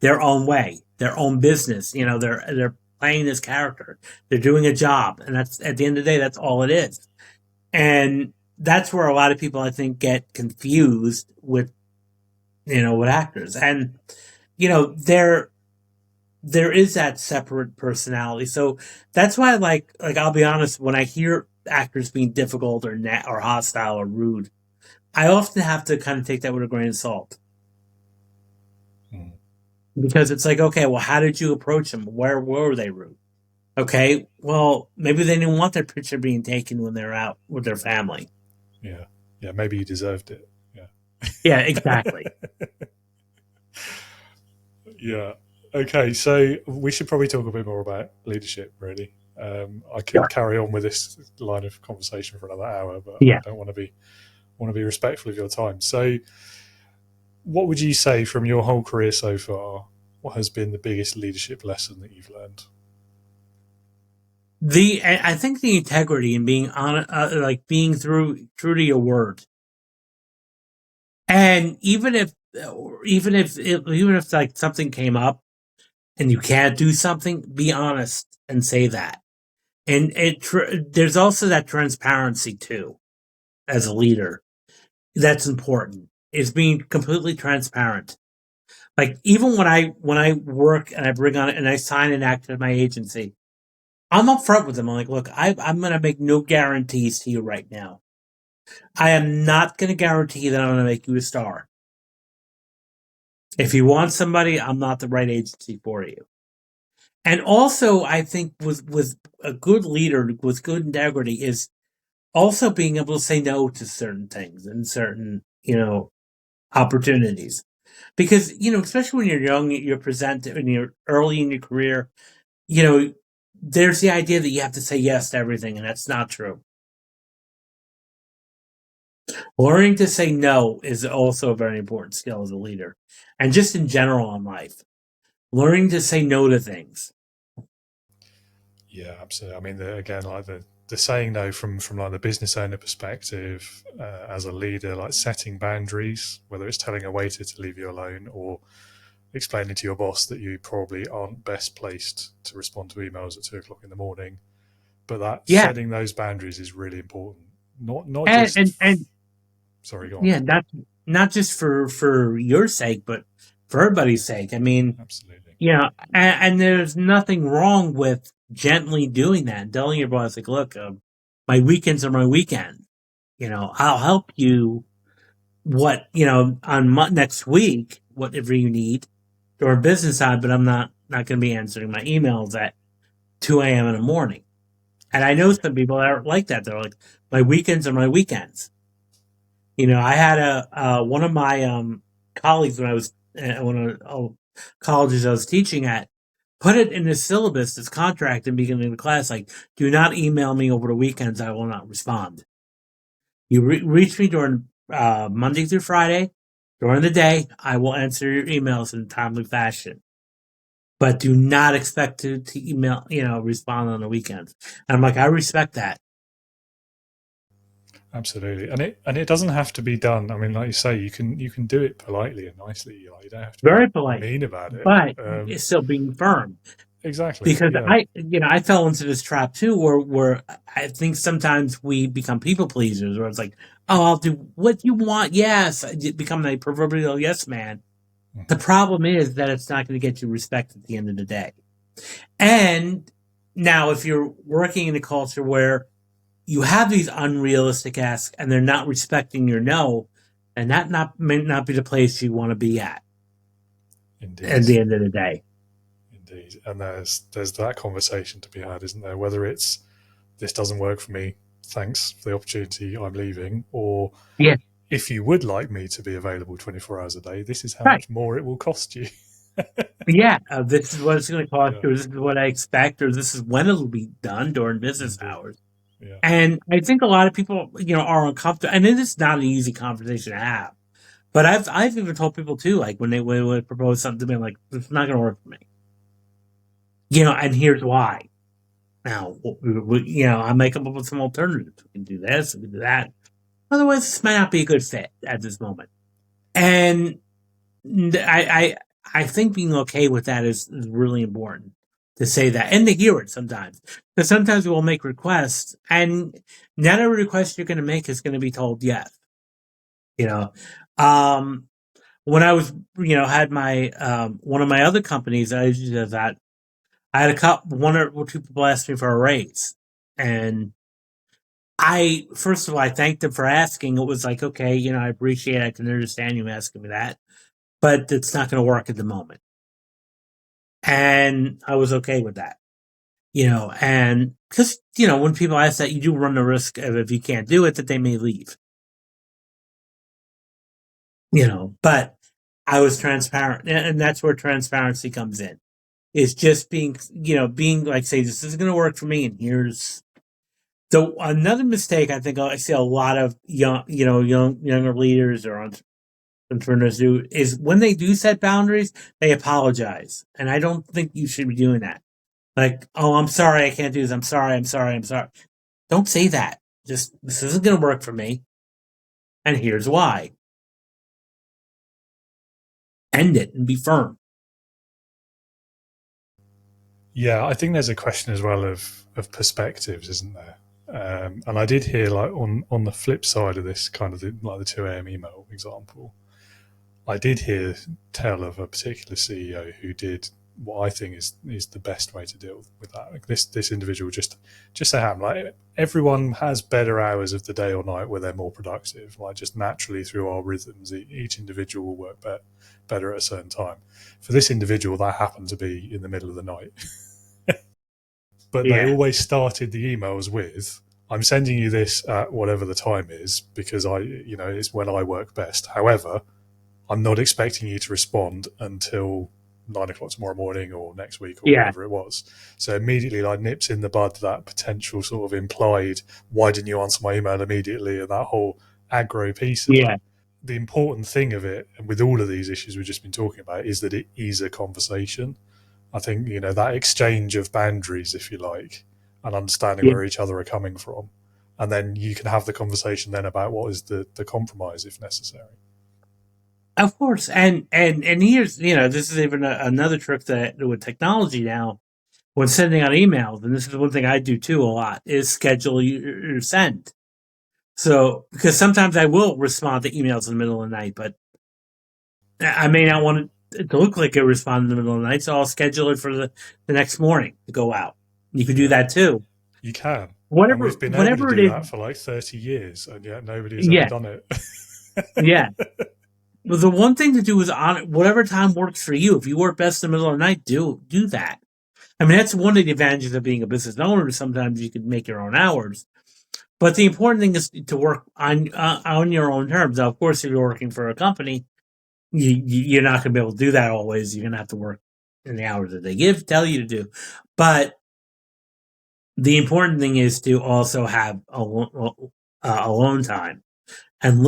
their own way, their own business. They're playing this character. They're doing a job, and that's, at the end of the day, that's all it is. And that's where a lot of people, I think, get confused with, with actors. And, they're there is that separate personality. So that's why, like I'll be honest, when I hear actors being difficult or or hostile or rude, I often have to kind of take that with a grain of salt. Because it's like, okay, well, how did you approach them? Where were they rude? Okay, well, maybe they didn't want their picture being taken when they're out with their family. Yeah. Yeah, maybe you deserved it. Yeah, exactly. Yeah. Okay, so we should probably talk a bit more about leadership, really. I could carry on with this line of conversation for another hour, but I don't want to be respectful of your time. So, what would you say from your whole career so far? What has been the biggest leadership lesson that you've learned? I think the integrity and being on, like being true to your word, and even if like something came up and you can't do something, be honest and say that. And there's also that transparency too, as a leader. That's important. Is being completely transparent. Like even when I work and I bring on and I sign an act at my agency, I'm upfront with them. I'm like, look, I'm going to make no guarantees to you right now. I am not going to guarantee that I'm going to make you a star. If you want somebody, I'm not the right agency for you. And also, I think with a good leader with good integrity is also being able to say no to certain things and certain, opportunities. Because, especially when you're young, you're presented, when you're early in your career, there's the idea that you have to say yes to everything, and that's not true. Learning to say no is also a very important skill as a leader. And just in general in life, learning to say no to things. Yeah, absolutely. I mean, again, like the saying no from like the business owner perspective, as a leader, like setting boundaries, whether it's telling a waiter to leave you alone or explaining to your boss that you probably aren't best placed to respond to emails at 2 o'clock in the morning. But that setting those boundaries is really important. Not just. Sorry, go on. Yeah, not just for your sake, but for everybody's sake. I mean, absolutely. And there's nothing wrong with gently doing that and telling your boss, like, look, my weekends are my weekend. I'll help you. On next week, whatever you need, or business side, but I'm not going to be answering my emails at 2 a.m. in the morning. And I know some people that are like that. They're like, my weekends are my weekends. I had one of my colleagues when I was one of colleges I was teaching at put it in his syllabus, his contract, in the beginning of the class, like, do not email me over the weekends. I will not respond. You reach me during Monday through Friday during the day. I will answer your emails in a timely fashion. But do not expect to email, respond on the weekends. And I'm like, I respect that. Absolutely, and it doesn't have to be done. I mean, like you say, you can do it politely and nicely. You don't have to very be polite, mean about it, but it's still being firm. Exactly, because I fell into this trap too, where I think sometimes we become people pleasers, where it's like, oh, I'll do what you want. Yes, become a proverbial yes man. Mm-hmm. The problem is that it's not going to get you respect at the end of the day. And now, if you're working in a culture where you have these unrealistic asks and they're not respecting your no, and that may not be the place you want to be at. Indeed. At the end of the day. Indeed. And there's that conversation to be had, isn't there? Whether it's, this doesn't work for me, thanks for the opportunity, I'm leaving, or if you would like me to be available 24 hours a day, this is how much more it will cost you. This is what it's going to cost, or this is what I expect, or this is when it'll be done during business hours. Yeah. And I think a lot of people, are uncomfortable, and it is not an easy conversation to have. But I've even told people too, like when they would propose something to me, I'm like, it's not going to work for me. And here's why. Now, I may come up with some alternatives. We can do this, we can do that. Otherwise, this might not be a good fit at this moment. And I think being okay with that is really important, to say that and to hear it sometimes. Because sometimes we'll make requests, and not every request you're going to make is going to be told yes. when I was, had my one of my other companies, I usually did that. I had one or two people ask me for a raise, and first of all, I thanked them for asking. It was like, okay, I appreciate it. I can understand you asking me that, but it's not going to work at the moment. And I was okay with that, and because, when people ask that, you do run the risk of, if you can't do it, that they may leave, but I was transparent, and that's where transparency comes in. Is just being like, say, this isn't going to work for me, and here's another mistake I think I see a lot of younger leaders or entrepreneurs do is when they do set boundaries, they apologize. And I don't think you should be doing that. Like, oh, I'm sorry, I can't do this. I'm sorry, I'm sorry, I'm sorry. Don't say that. Just, this isn't going to work for me. And here's why. End it and be firm. Yeah, I think there's a question as well of perspectives, isn't there? And I did hear, like, on the flip side of this kind of like the 2 a.m. email example, I did hear tell of a particular CEO who did what I think is the best way to deal with that. Like this individual just so happened, like, everyone has better hours of the day or night where they're more productive. Like, just naturally through our rhythms, each individual will work better at a certain time. For this individual, that happened to be in the middle of the night. But they always started the emails with, I'm sending you this at whatever the time is because it's when I work best. However, I'm not expecting you to respond until 9 o'clock tomorrow morning or next week or whatever it was. So immediately, like, nips in the bud that potential sort of implied, why didn't you answer my email immediately? And that whole aggro piece of it. The important thing of it, and with all of these issues we've just been talking about, is that it is a conversation. I think, that exchange of boundaries, if you like, and understanding where each other are coming from. And then you can have the conversation then about what is the compromise if necessary. Of course. And here's, this is even another trick that with technology now, when sending out emails, and this is one thing I do too a lot, is schedule your send. So, because sometimes I will respond to emails in the middle of the night, but I may not want it to look like I respond in the middle of the night, so I'll schedule it for the next morning to go out. You can do that too. You can. Whatever, and we've been able to do that for like 30 years, and yet nobody's ever done it. Yeah. Well, the one thing to do is on whatever time works for you. If you work best in the middle of the night, do that. I mean, that's one of the advantages of being a business owner. Sometimes you can make your own hours. But the important thing is to work on your own terms. Now, of course, if you're working for a company, you're not going to be able to do that always. You're going to have to work in the hours that they tell you to do. But the important thing is to also have alone time and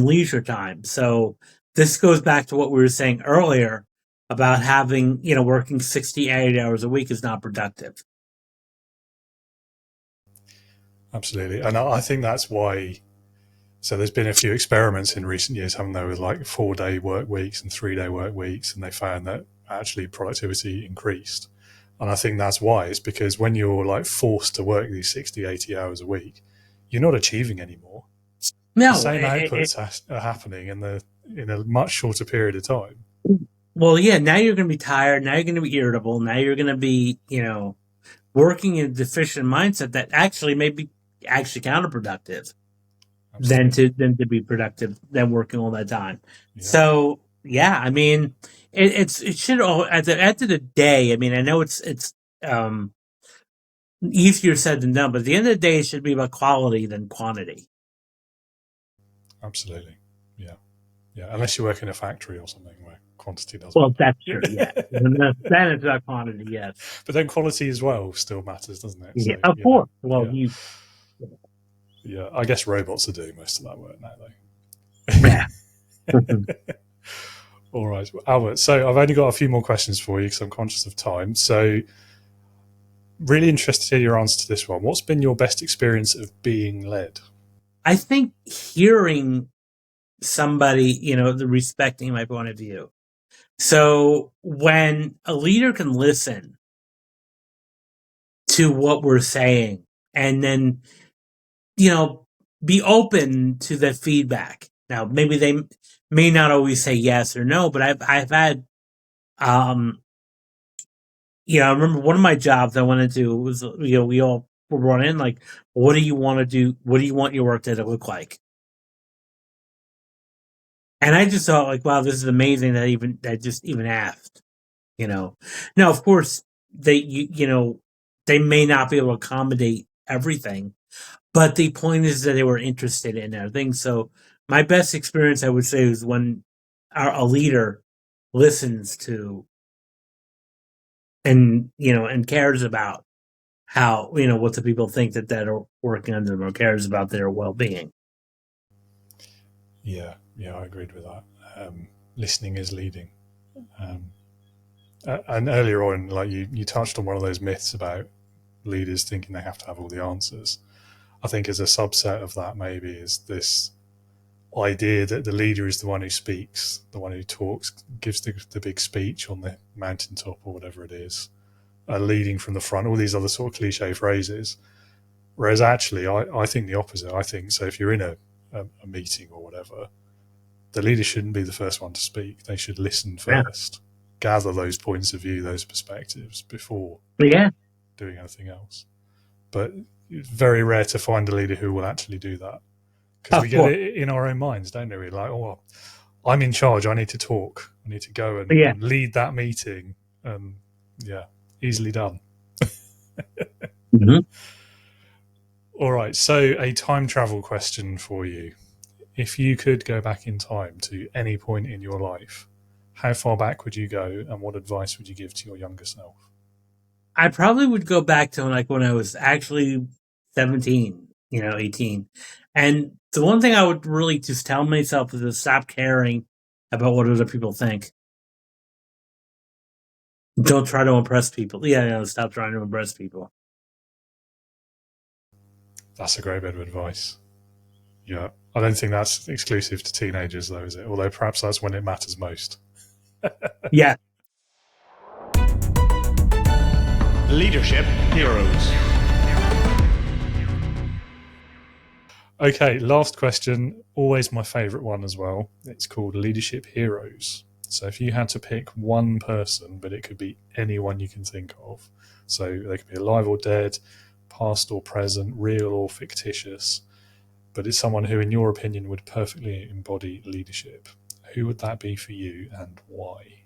leisure time. So this goes back to what we were saying earlier about having, working 68 hours a week is not productive. Absolutely. And I think that's why. So there's been a few experiments in recent years, haven't there, with like 4-day work weeks and 3-day work weeks, and they found that actually productivity increased. And I think that's why. It's because when you're like forced to work these 60, 80 hours a week, you're not achieving anymore. No, the same outputs are happening in a much shorter period of time. Well, yeah, now you're going to be tired. Now you're going to be irritable. Now you're going to be, working in a deficient mindset that actually may be actually counterproductive. Absolutely. than to be productive than working all that time. Yeah. So yeah, I mean, it should all at the end of the day. I mean, I know it's easier said than done, but at the end of the day, it should be about quality than quantity. Absolutely, yeah. Unless you work in a factory or something where quantity doesn't. Well, that's true. Yeah, then it's about quantity. Yes, but then quality as well still matters, doesn't it? Yeah, so, of course. Well, yeah, I guess robots are doing most of that work now, though. Yeah. All right, Albert. So I've only got a few more questions for you because I'm conscious of time. So really interested to hear your answer to this one. What's been your best experience of being led? I think hearing somebody, respecting my point of view. So when a leader can listen to what we're saying and then, be open to the feedback Now, maybe they may not always say yes or no, but I've had, I remember one of my jobs I wanted to was, we all were brought in like, what do you want to do? What do you want your work day to look like? And I just thought like, wow, this is amazing that just even asked, Now, of course, they may not be able to accommodate everything, but the point is that they were interested in everything. So my best experience, I would say, is when a leader listens to and cares about how, what the people think that are working under them, or cares about their well-being. Yeah, I agreed with that. Listening is leading. And earlier on, like you touched on one of those myths about leaders thinking they have to have all the answers. I think as a subset of that maybe is this idea that the leader is the one who speaks, the one who talks, gives the big speech on the mountaintop or whatever it is, leading from the front, all these other sort of cliche phrases. Whereas actually, I think the opposite. I think, so if you're in a meeting or whatever, the leader shouldn't be the first one to speak. They should listen first, gather those points of view, those perspectives before doing anything else. But it's very rare to find a leader who will actually do that. Because we get it in our own minds, don't we? Like, oh, I'm in charge. I need to talk. I need to go and lead that meeting. Easily done. Mm-hmm. All right. So a time travel question for you. If you could go back in time to any point in your life, how far back would you go, and what advice would you give to your younger self? I probably would go back to like when I was actually 17, 18. And the one thing I would really just tell myself is to stop caring about what other people think. Don't try to impress people. Stop trying to impress people. That's a great bit of advice. Yeah. I don't think that's exclusive to teenagers, though, is it? Although perhaps that's when it matters most. Yeah. Leadership Heroes. Okay, last question. Always my favourite one as well. It's called Leadership Heroes. So if you had to pick one person, but it could be anyone you can think of, so they could be alive or dead, past or present, real or fictitious, but it's someone who, in your opinion, would perfectly embody leadership. Who would that be for you, and why?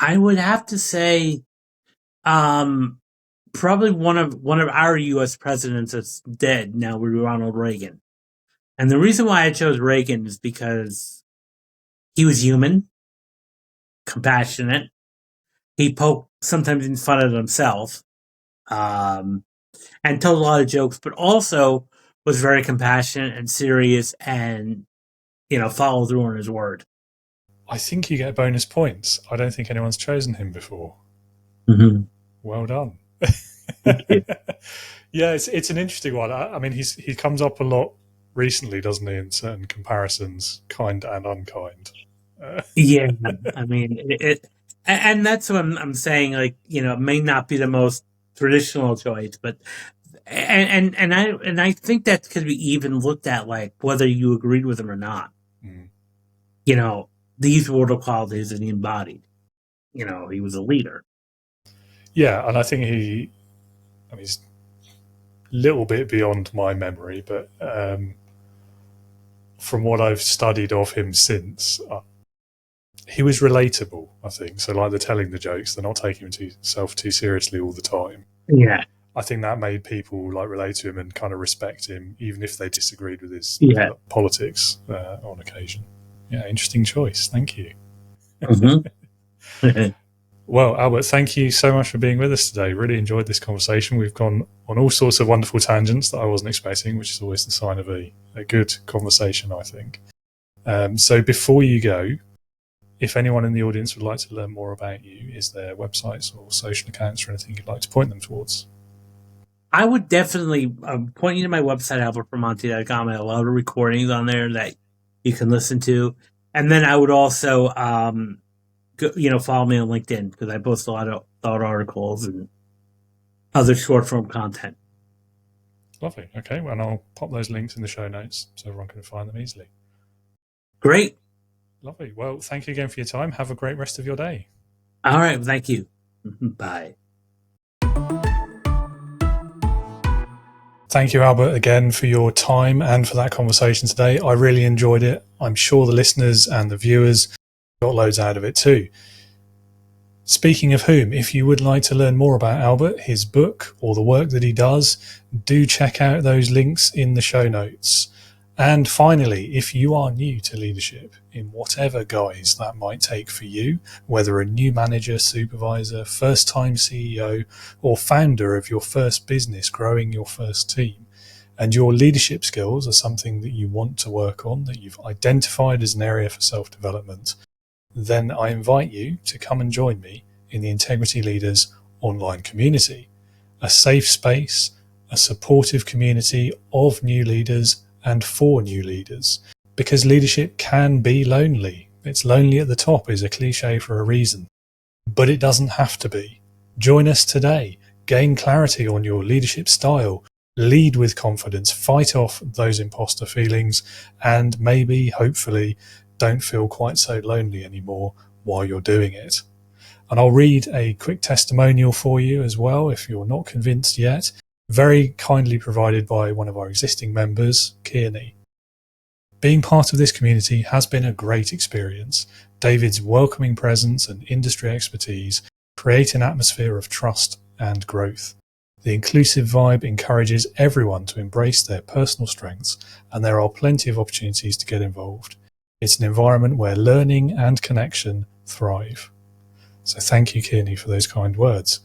I would have to say, probably one of our U.S. presidents that's dead now, would be Ronald Reagan. And the reason why I chose Reagan is because he was human, compassionate. He poked sometimes in fun at himself, and told a lot of jokes, but also was very compassionate and serious, and followed through on his word. I think you get bonus points. I don't think anyone's chosen him before. Mm-hmm. Well done. Yeah, it's an interesting one. I mean, he comes up a lot recently, doesn't he, in certain comparisons, kind and unkind. Yeah, I mean and that's what I'm saying. Like, it may not be the most traditional choice, but and I think that could be even looked at like whether you agreed with him or not. Mm. These were the qualities that he embodied. He was a leader. Yeah, and I think he's a little bit beyond my memory, but from what I've studied of him since, he was relatable, I think. So like they're telling the jokes, they're not taking himself too seriously all the time. Yeah. I think that made people like relate to him and kind of respect him, even if they disagreed with his politics on occasion. Yeah, interesting choice. Thank you. Mm-hmm. Well, Albert, thank you so much for being with us today. Really enjoyed this conversation. We've gone on all sorts of wonderful tangents that I wasn't expecting, which is always the sign of a good conversation, I think. So before you go, if anyone in the audience would like to learn more about you, is there websites or social accounts or anything you'd like to point them towards? I would definitely point you to my website, albertbramante.com. I have a lot of recordings on there that you can listen to. And then I would also, follow me on LinkedIn, because I post a lot of thought articles and other short form content. Lovely. Okay, well, and I'll pop those links in the show notes so everyone can find them easily. Great. Lovely. Well, thank you again for your time. Have a great rest of your day. All right. Thank you. Bye. Thank you, Albert, again for your time and for that conversation today. I really enjoyed it. I'm sure the listeners and the viewers got loads out of it too. Speaking of whom, if you would like to learn more about Albert, his book, or the work that he does, do check out those links in the show notes. And finally, if you are new to leadership, in whatever guise that might take for you, whether a new manager, supervisor, first-time CEO, or founder of your first business growing your first team, and your leadership skills are something that you want to work on, that you've identified as an area for self-development, then I invite you to come and join me in the Integrity Leaders online community, a safe space, a supportive community of new leaders and for new leaders, because leadership can be lonely. It's lonely at the top is a cliche for a reason, but it doesn't have to be. Join us today, gain clarity on your leadership style, lead with confidence, fight off those imposter feelings, and maybe, hopefully, don't feel quite so lonely anymore while you're doing it. And I'll read a quick testimonial for you as well if you're not convinced yet, very kindly provided by one of our existing members, Kearney. Being part of this community has been a great experience. David's welcoming presence and industry expertise create an atmosphere of trust and growth. The inclusive vibe encourages everyone to embrace their personal strengths, and there are plenty of opportunities to get involved. It's an environment where learning and connection thrive. So thank you, Kearney, for those kind words.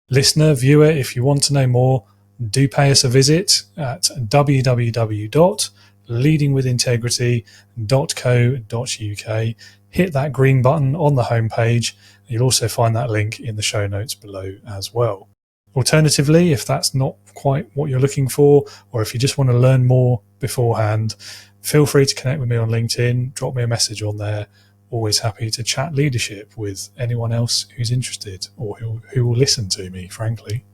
Listener, viewer, if you want to know more, do pay us a visit at www.leadingwithintegrity.co.uk. Hit that green button on the homepage. You'll also find that link in the show notes below as well. Alternatively, if that's not quite what you're looking for, or if you just want to learn more beforehand, feel free to connect with me on LinkedIn, drop me a message on there. Always happy to chat leadership with anyone else who's interested or who will listen to me, frankly.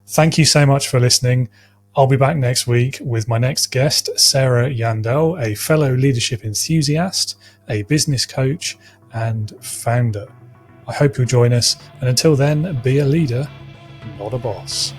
Thank you so much for listening. I'll be back next week with my next guest, Sarah Yandel, a fellow leadership enthusiast, a business coach, and founder. I hope you'll join us, and until then, be a leader, not a boss.